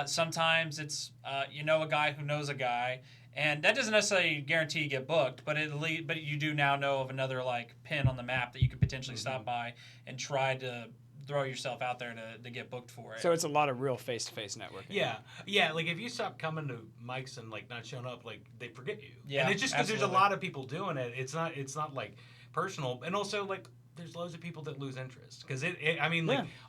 Sometimes it's a guy who knows a guy, and that doesn't necessarily guarantee you get booked, but you do now know of another like pin on the map that you could potentially stop by and try to throw yourself out there to get booked for it. So it's a lot of real face-to-face networking. Yeah. Like if you stop coming to mics and like not showing up, like they forget you. Yeah, and it's just because there's a lot of people doing it. It's not like personal, and also like. There's loads of people that lose interest because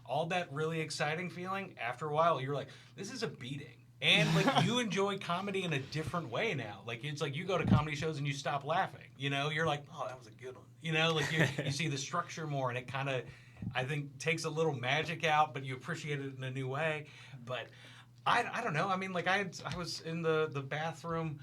all that really exciting feeling after a while you're like, this is a beating, and like you enjoy comedy in a different way now. Like it's like you go to comedy shows and you stop laughing. You're like, oh, that was a good one. Like you see the structure more, and it kind of I think takes a little magic out, but you appreciate it in a new way. But I don't know. Like I was in the bathroom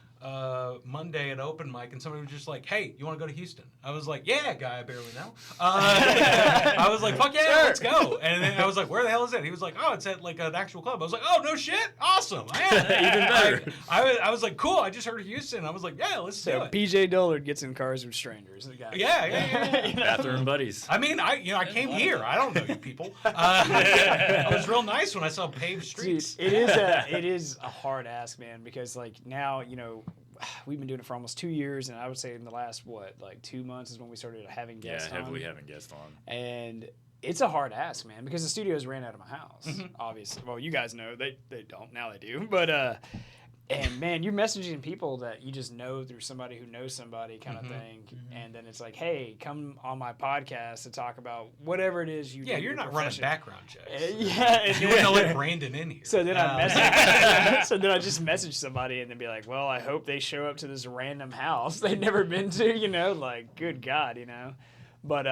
Monday at open mic, and somebody was just like, "Hey, you want to go to Houston?" I was like, "Yeah, guy I barely know." I was like, "Fuck yeah, Sure. let's go!" And then I was like, "Where the hell is it?" He was like, "Oh, it's at like an actual club." I was like, "Oh, no shit, awesome!" Even better. I was like, "Cool!" I just heard Houston. I was like, "Yeah, let's do So it." PJ Dullard gets in cars with strangers. The guy. Yeah. Bathroom buddies. I mean, I came here. I don't know you people. It was real nice when I saw paved streets. Dude, it is a hard ask, man, because like now, we've been doing it for almost 2 years, and I would say in the last 2 months is when we started having guests on. Heavily having guests on. And it's a hard ask, man, because the studios ran out of my house. Obviously, well, you guys know they don't now, they do, but and man, you're messaging people that you just know through somebody who knows somebody, kind of thing, and then it's like, hey, come on my podcast to talk about whatever it is you do. Yeah, you're not running background checks. Yeah, and You wouldn't let Brandon in here. so then I just message somebody and then be like, well, I hope they show up to this random house they've never been to, like, good God, But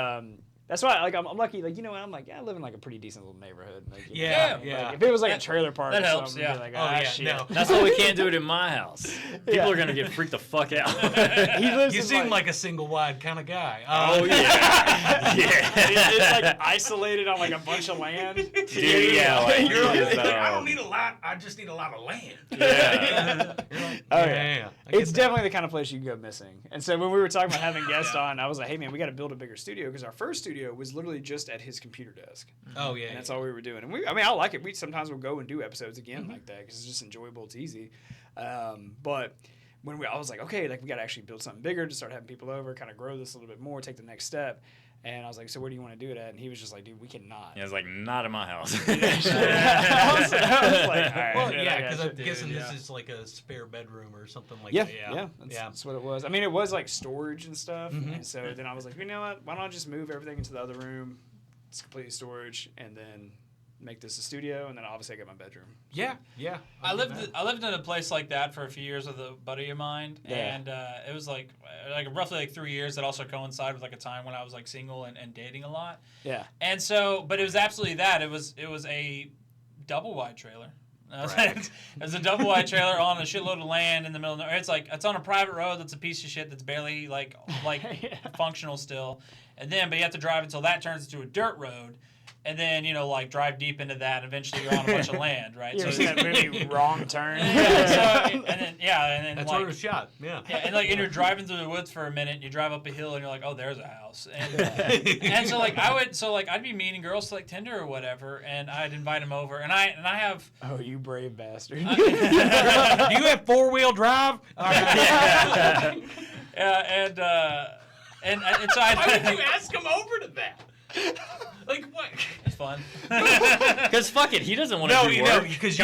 that's why, like, I'm lucky, like, I'm like, I live in like a pretty decent little neighborhood. Like, Yeah. Like, if it was like a trailer park, that or helps, something, yeah. I'd be like, Oh, yeah, shit. no. That's why we can't do it in my house. People Yeah. are gonna get freaked the fuck out. He lives You in seem like a single wide kind of guy. Oh yeah, it's like isolated on like a bunch of land. dude. Yeah, like, You're like, it's, I don't need a lot. I just need a lot of land. yeah. You're like, Oh, yeah. I get It's that. definitely the kind of place you can go missing. And so when we were talking about having guests on, I was like, hey, man, we got to build a bigger studio, because our first studio was literally just at his computer desk. Oh yeah. And that's all we were doing. And I like it. We sometimes will go and do episodes again like that, because it's just enjoyable. It's easy. But when I was like, okay, like we got to actually build something bigger to start having people over, kind of grow this a little bit more, take the next step. And I was like, so where do you want to do it at? And he was just like, dude, we cannot. Yeah, it's like not in my house. I was like, all right, Well, man, yeah, I because got I'm you. guessing Dude, this is like a spare bedroom or something like Yeah, that. that's what it was. I mean, it was like storage and stuff. And so then I was like, you know what? Why don't I just move everything into the other room? It's completely storage, and then make this a studio, and then obviously I got my bedroom. Yeah. I lived in a place like that for a few years with a buddy of mine, Yeah. and it was like roughly like 3 years. That also coincided with like a time when I was like single and dating a lot. Yeah. And so, but it was absolutely that. It was a double wide trailer. Right. It was a double wide trailer on a shitload of land in the middle of nowhere. It's on a private road that's a piece of shit that's barely like Yeah. functional still. And then, but you have to drive until that turns into a dirt road. And then, like, drive deep into that, and eventually you're on a bunch of land, right? You ever seen that movie Wrong Turn? and then That's like, where it was shot. Yeah. and you're driving through the woods for a minute, and you drive up a hill, and you're like, oh, there's a house. And so I'd be meeting girls to like Tinder or whatever, and I'd invite them over, and I have. Oh, you brave bastard. Do you have 4-wheel drive? All right. And so Why would you ask him over to that? Like what? It's fun. Because fuck it, he doesn't want to do work. Because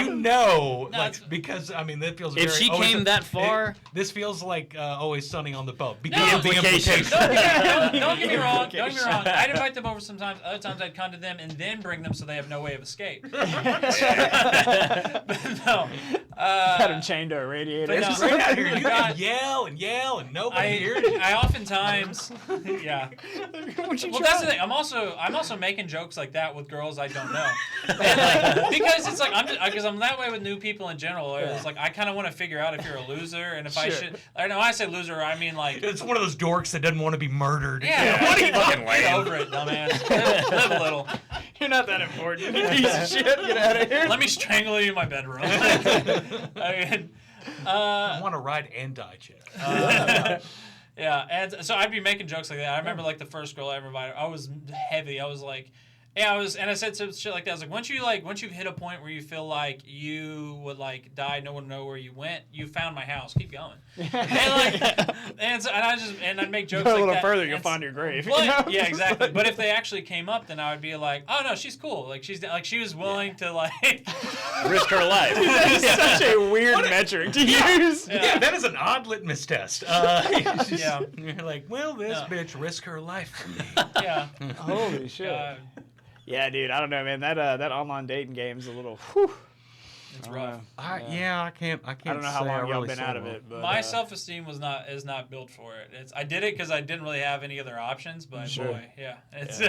because I mean that feels. If she came that far, this feels like Always Sunny on the boat. Because No, of the implication. implication. Don't get me wrong. Don't get me wrong. I'd invite them over sometimes. Other times I'd come to them and then bring them so they have no way of escape. But no. Had him chained to a radiator. But no. It's great out here. You God. can yell and nobody hears you. I oftentimes, yeah. What'd you Well, try? that's the thing. I'm also making jokes like that with girls I don't know, and like, because it's like I'm that way with new people in general. It's like I kind of want to figure out if you're a loser and if I Sure. should. I know I say loser, I mean like. It's one of those dorks that doesn't want to be murdered. Yeah, what are you fucking Get lame? over it, dumbass. Live a little. You're not that important. You piece of shit. Get out of here. Let me strangle you in my bedroom. I mean, I want to ride and die, chick. yeah, and so I'd be making jokes like that. I remember like the first girl I ever invited. I was heavy. I was like, and I said some shit like that. I was like, once you've hit a point where you feel like you would like die, no one know where you went. You found my house. Keep going. and I'd make jokes Go a like little that. further, you'll And find your grave. Well, you know? yeah, exactly. But if they actually came up, then I would be like, oh no, she's cool. Like she was willing to like risk her life. That's such a weird metric to use. Yeah, that is an odd litmus test. Yeah. You're like, well, this bitch risked her life for me. yeah. Holy shit. Yeah, dude. I don't know, man. That online dating game is a little. Whew. It's rough. I can't. I don't know how long y'all been out of it, but My self-esteem is not built for it. I did it because I didn't really have any other options. But Sure. boy, yeah, it's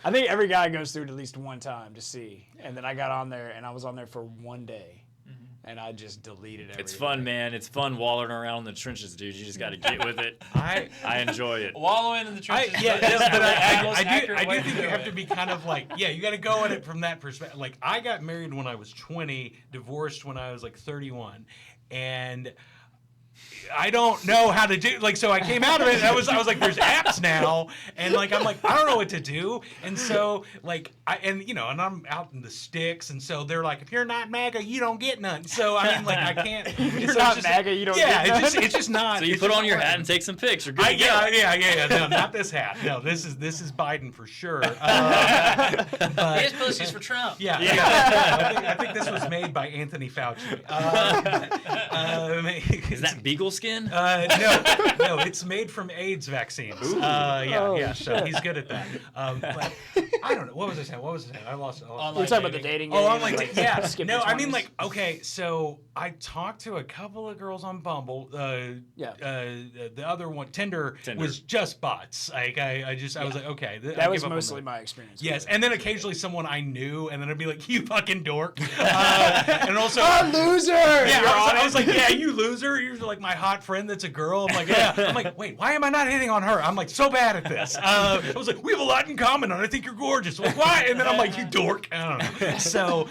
I think every guy goes through it at least one time to see. And then I got on there, and I was on there for one day. and I just deleted everything. It's fun, man. It's fun wallowing around in the trenches, dude. You just got to get with it. I enjoy it. Wallowing in the trenches. I do think you have to be. be kind of like, you got to go at it from that perspective. Like, I got married when I was 20, divorced when I was like 31, and I don't know how to do, like, so I came out of it, and I was like, there's apps now, and like, I'm like, I don't know what to do, and so, like, and I'm out in the sticks, and so they're like, if you're not MAGA, you don't get none, so, I mean, like, I can't. You're not MAGA, you don't get none? It's just not. So you put on your hat and take some pics, you're good to go. Yeah, no, not this hat, no, this is Biden for sure. His pussies for Trump. Yeah. I think this was made by Anthony Fauci. Is that beagle skin? No, it's made from AIDS vaccines. So he's good at that. But I don't know. What was I saying? I lost. We're talking about the dating game. Oh, I'm like, yeah. skip No, the I mean, 20s. like, okay, so I talked to a couple of girls on Bumble. The other one, Tinder, was just bots. Like, I was like, okay. That was mostly my experience. Yes, and then occasionally someone I knew, and then I'd be like, you fucking dork. And also, loser! Yeah, I was like, yeah, you loser. You're like my hot friend that's a girl. I'm like, yeah. I'm like, wait, why am I not hitting on her? I'm like so bad at this. I was like, we have a lot in common, and I think you're gorgeous. Like, why? And then I'm like, you dork. I don't know. So,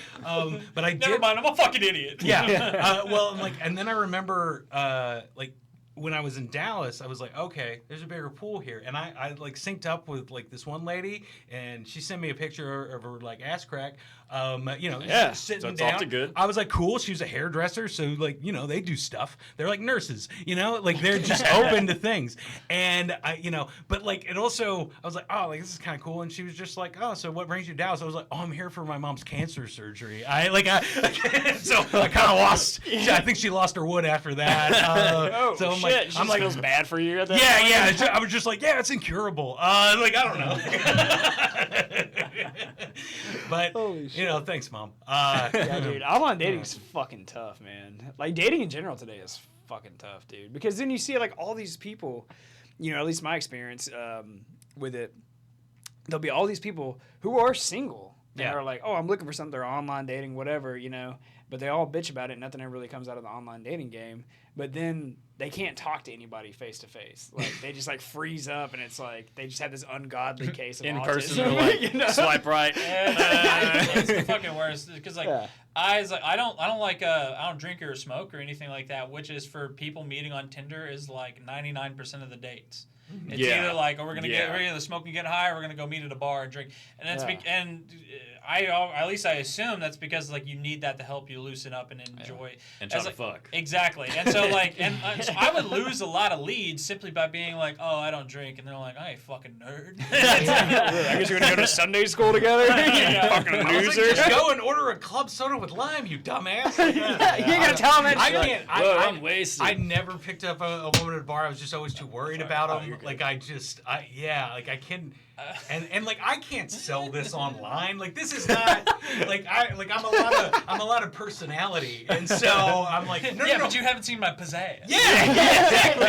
but I did. Never mind, I'm a fucking idiot. Yeah. And then I remember, when I was in Dallas, I was like, okay, there's a bigger pool here. And I like synced up with like this one lady, and she sent me a picture of her like ass crack. Sitting so it's down. off to good. I was like, cool. She was a hairdresser, so like, they do stuff. They're like nurses, like they're just open to things. And but like it also, I was like, oh, like this is kind of cool. And she was just like, oh, so what brings you to Dallas? I was like, oh, I'm here for my mom's cancer surgery. So I kind of lost. I think she lost her wood after that. So I'm shit. like, Feels bad for you at that point? I was just like, yeah, it's incurable. Like, I don't know. But, Holy shit. Thanks, Mom. Yeah, dude. Online dating's fucking tough, man. Like, dating in general today is fucking tough, dude. Because then you see, like, all these people, at least my experience with it, there'll be all these people who are single. And are like, oh, I'm looking for something. They're online dating, whatever, But they all bitch about it. Nothing ever really comes out of the online dating game. But then they can't talk to anybody face to face. Like, they just like freeze up, and it's like they just have this ungodly case of In autism. person, they're like, swipe right. It's the fucking worst because I don't drink or smoke or anything like that, which is for people meeting on Tinder is like 99% of the dates. It's either like, we're gonna smoke and get high, or we're gonna go meet at a bar and drink, and that's at least I assume that's because like you need that to help you loosen up and enjoy and try to fuck. Exactly, and so like, so I would lose a lot of leads simply by being like, oh, I don't drink, and they're like, hey, fucking nerd. I guess you're gonna go to Sunday school together. You fucking loser. Like, just go and order a club soda with lime, you dumbass. You ain't gonna tell them that. I'm wasted. I never picked up a woman at a bar. I was just always too worried about them. Like I can. And like I can't sell this online. Like this is not I'm a lot of personality, and so I'm like no. But you haven't seen my pizzazz. Yeah, exactly.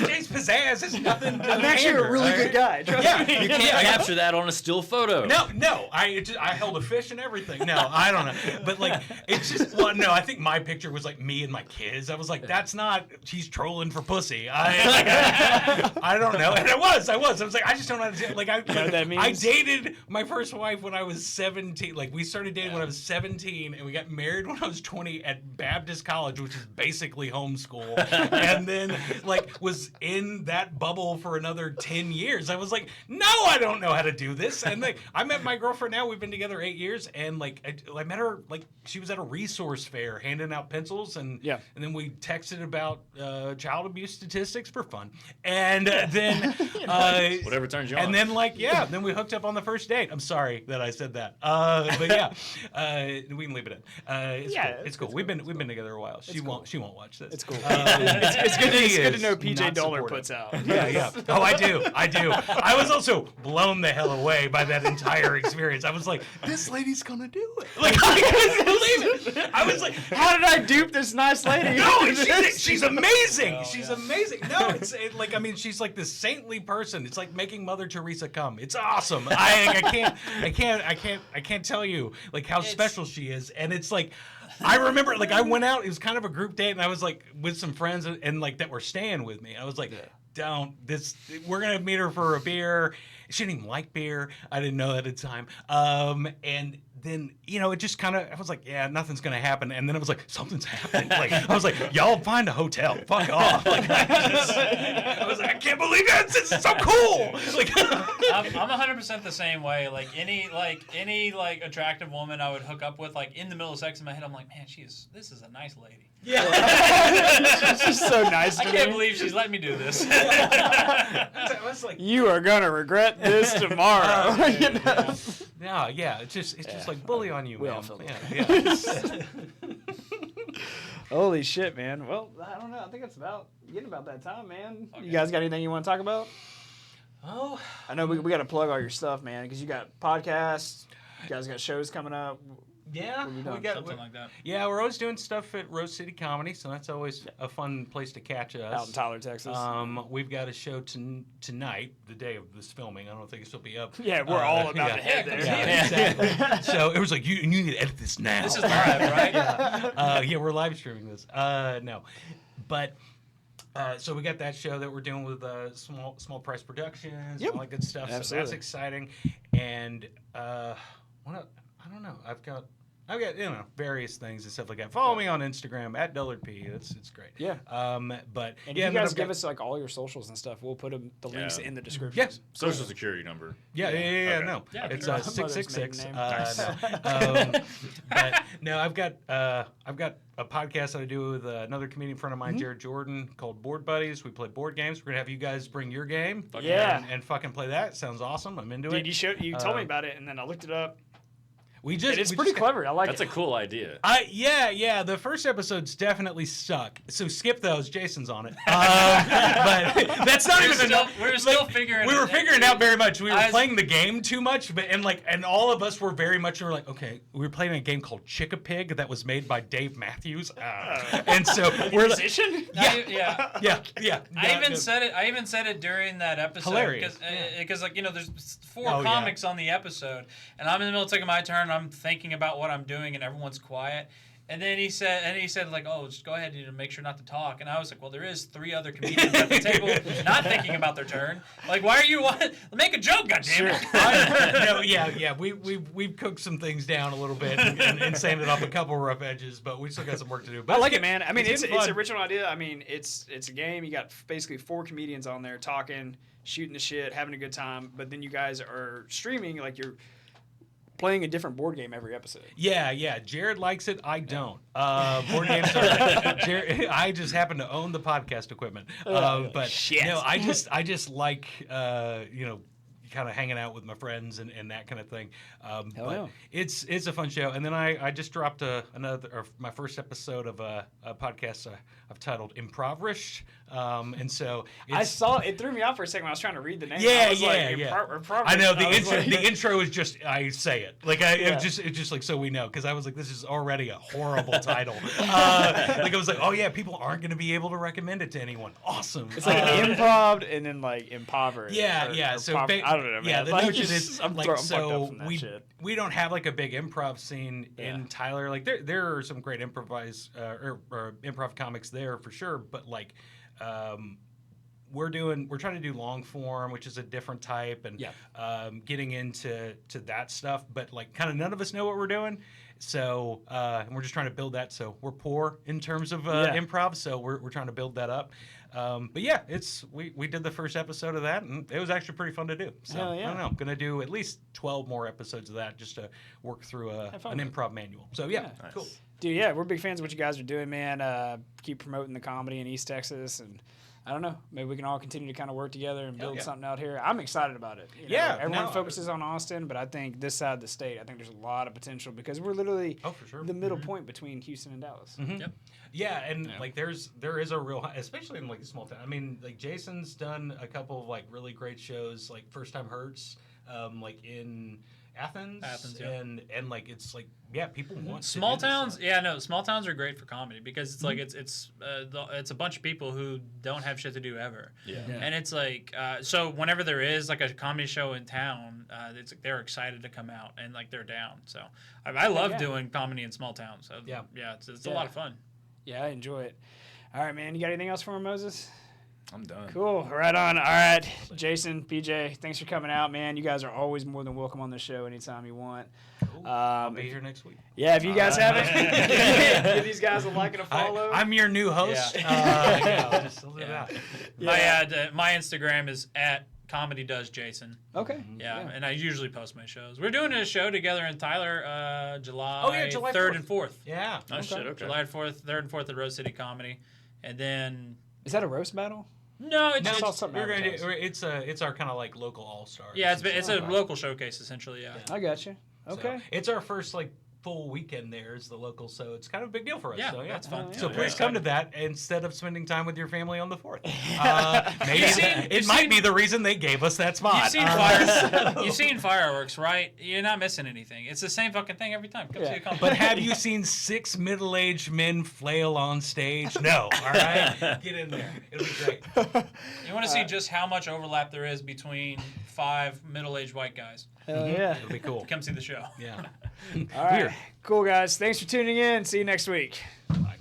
DJ's pizzazz is nothing. I'm actually a really good guy. You can't capture that on a still photo. No. I held a fish and everything. No, I don't know. But like it's just I think my picture was like me and my kids. I was like, that's not. She's trolling for pussy. I don't know. And I was like, I just don't know how to do it. Like You know what that means? I dated my first wife when I was 17. Like, we started dating when I was 17, and we got married when I was 20 at Baptist College, which is basically homeschool. And then, like, was in that bubble for another 10 years. I was like, no, I don't know how to do this. And, like, I met my girlfriend now. We've been together 8 years. And, like, I met her, like, she was at a resource fair handing out pencils. And then we texted about child abuse statistics for fun. And then... whatever turns you on. And then, like, then we hooked up on the first date. I'm sorry that I said that, but yeah, we can leave it in. It's cool. We've been together a while. She won't watch this. It's cool. It's good to know PJ Dullard puts out. Yeah. Oh, I do. I was also blown the hell away by that entire experience. I was like, this lady's gonna do it. Like, I couldn't believe it. I was like, how did I dupe this nice lady? No, she's amazing. She's amazing. No, it's like, I mean, she's like this saintly person. It's like making Mother Teresa come. come. It's awesome. I can't tell you like how special she is. And it's like, I remember like I went out. It was kind of a group date, and I was like with some friends and like that were staying with me. I was like, we're gonna meet her for a beer. She didn't even like beer. I didn't know that at the time. And then, it just kind of, I was like, yeah, nothing's going to happen. And then I was like, something's happening. Like, I was like, y'all find a hotel. Fuck off. Like, I was like, I can't believe it. This is so cool. Like, I'm 100% the same way. Like, any attractive woman I would hook up with, like, in the middle of sex in my head, I'm like, man, this is a nice lady. Yeah. She's so nice to I me. can't believe she's letting me do this. I was like, You are going to regret this tomorrow. yeah. It's just like bully on you, We man. all feel yeah. Holy shit, man. Well, I don't know. I think it's getting about that time, man. Okay. You guys got anything you want to talk about? Oh, I know we got to plug all your stuff, man, because you got podcasts. You guys got shows coming up. yeah, we Something like that. Yeah, we're always doing stuff at Rose City Comedy, so that's always a fun place to catch us. Out in Tyler, Texas. We've got a show tonight, the day of this filming. I don't think this will be up. Yeah, we're all about to head there. Yeah, exactly. So it was like, you need to edit this now. This is live, right? Yeah, we're live streaming this. No, but so we got that show that we're doing with small price productions, Yep. all that good stuff. So Absolutely. that's exciting. And I don't know. I've got various things and stuff like that. Follow me on Instagram at DullardP. It's great. Yeah. But And yeah, if you guys give us like all your socials and stuff, we'll put the links in the description. Yes. Social security number. Yeah. Okay. No, Yeah, it's sure. 666. Mother's But no, I've got a podcast that I do with another comedian friend of mine, Jared Jordan, called Board Buddies. We play board games. We're gonna have you guys bring your game, and fucking play that. Sounds awesome. I'm into it. Dude, you told me about it, and then I looked it up. It's Pretty clever. I like That's it. a cool idea. Yeah. The first episodes definitely suck. So skip those. Jason's on it. But that's not even enough. We're still figuring. We were figuring out very much. We were I was- playing the game too much, but and all of us were very much. We were like, okay, we were playing a game called Chick-a-Pig that was made by Dave Matthews, and so we're like, musician? yeah. I even said it during that episode. Hilarious. Because there's four Oh, yeah. comics on the episode, and I'm in the middle of taking my turn. I'm thinking about what I'm doing, and everyone's quiet. And then he said like, oh, just go ahead and make sure not to talk. And I was like, well, there is 3 other comedians at the table not thinking about their turn. Like, why are you make a joke, goddammit. We've cooked some things down a little bit and sanded off a couple rough edges, but we still got some work to do. But I like it, man. I mean, it's fun. an original idea. I mean, it's a game. You got basically 4 comedians on there talking, shooting the shit, having a good time. But then you guys are streaming, like you're playing a different board game every episode. Yeah. Jared likes it. I don't. Board games are. I just happen to own the podcast equipment. But shit. no, I just like kind of hanging out with my friends and that kind of thing. But yeah. it's a fun show. And then I just dropped my first episode of a podcast I've titled Improvised. And so I saw it threw me off for a second when I was trying to read the name. Yeah. I I know the intro is just I say it like it's just like so we know because I was like this is already a horrible title. Like I was like oh yeah people aren't going to be able to recommend it to anyone. Awesome. It's like improv and then like impoverished. Yeah. So I don't know, man. yeah, the Like, notion is I'm like fucked up so from that shit. we don't have like a big improv scene in Tyler. Like there are some great or improv comics there for sure, but like. We're trying to do long form, which is a different type, and getting into that stuff. But like, kind of none of us know what we're doing, so and we're just trying to build that. So we're poor in terms of improv, so we're trying to build that up. But yeah, we did the first episode of that, and it was actually pretty fun to do. So I don't know, I'm gonna do at least 12 more episodes of that just to work through an improv manual. So yeah, Nice. cool. Dude, yeah, we're big fans of what you guys are doing, man. Keep promoting the comedy in East Texas, and I don't know, maybe we can all continue to kind of work together and build something out here. I'm excited about it. You know, everyone focuses on Austin, but I think this side of the state, I think there's a lot of potential because we're literally for sure. the middle point between Houston and Dallas. Mm-hmm. Yep. Yeah, and like there is a real, especially in like a small town. I mean, like Jason's done a couple of like really great shows, like First Time Hurts, like in Athens, yeah. and like it's like people want small to do towns. this Yeah, no, small towns are great for comedy because it's like it's a bunch of people who don't have shit to do ever. Yeah. And it's like so whenever there is like a comedy show in town, it's like they're excited to come out and like they're down. So I love doing comedy in small towns. So, yeah, it's a lot of fun. Yeah, I enjoy it. All right, man. You got anything else for him, Moses? I'm done. Cool. Right on. All right. Jason, PJ, thanks for coming out, man. You guys are always more than welcome on the show anytime you want. Cool. I'll be here next week. Yeah, if you guys haven't, give these guys a like and a follow. I'm your new host. Yeah. Yeah. My Instagram is at ComedyDoesJason. Okay. Yeah, and I usually post my shows. We're doing a show together in Tyler, July 4th. 3rd and 4th. Yeah. Oh, shit, okay. July 4th, 3rd and 4th at Rose City Comedy. And then... Is that a roast battle? No, it's our kind of like local all-stars. Yeah, it's a local showcase, essentially, yeah. I got you. Okay. So, it's our first, like, full weekend there is the local, so it's kind of a big deal for us. Yeah, so, that's fun. So Yeah, please come to that instead of spending time with your family on the 4th. Maybe You've might seen- be the reason they gave us that spot. You've seen fireworks, right? You're not missing anything. It's the same fucking thing every time. Come see a comedy. But have you seen 6 middle-aged men flail on stage? No. All right? Get in there. It'll be great. You want to see just how much overlap there is between 5 middle-aged white guys. Hell yeah. It'll be cool. Come see the show. Yeah. All right. Weird. Cool, guys. Thanks for tuning in. See you next week. Bye.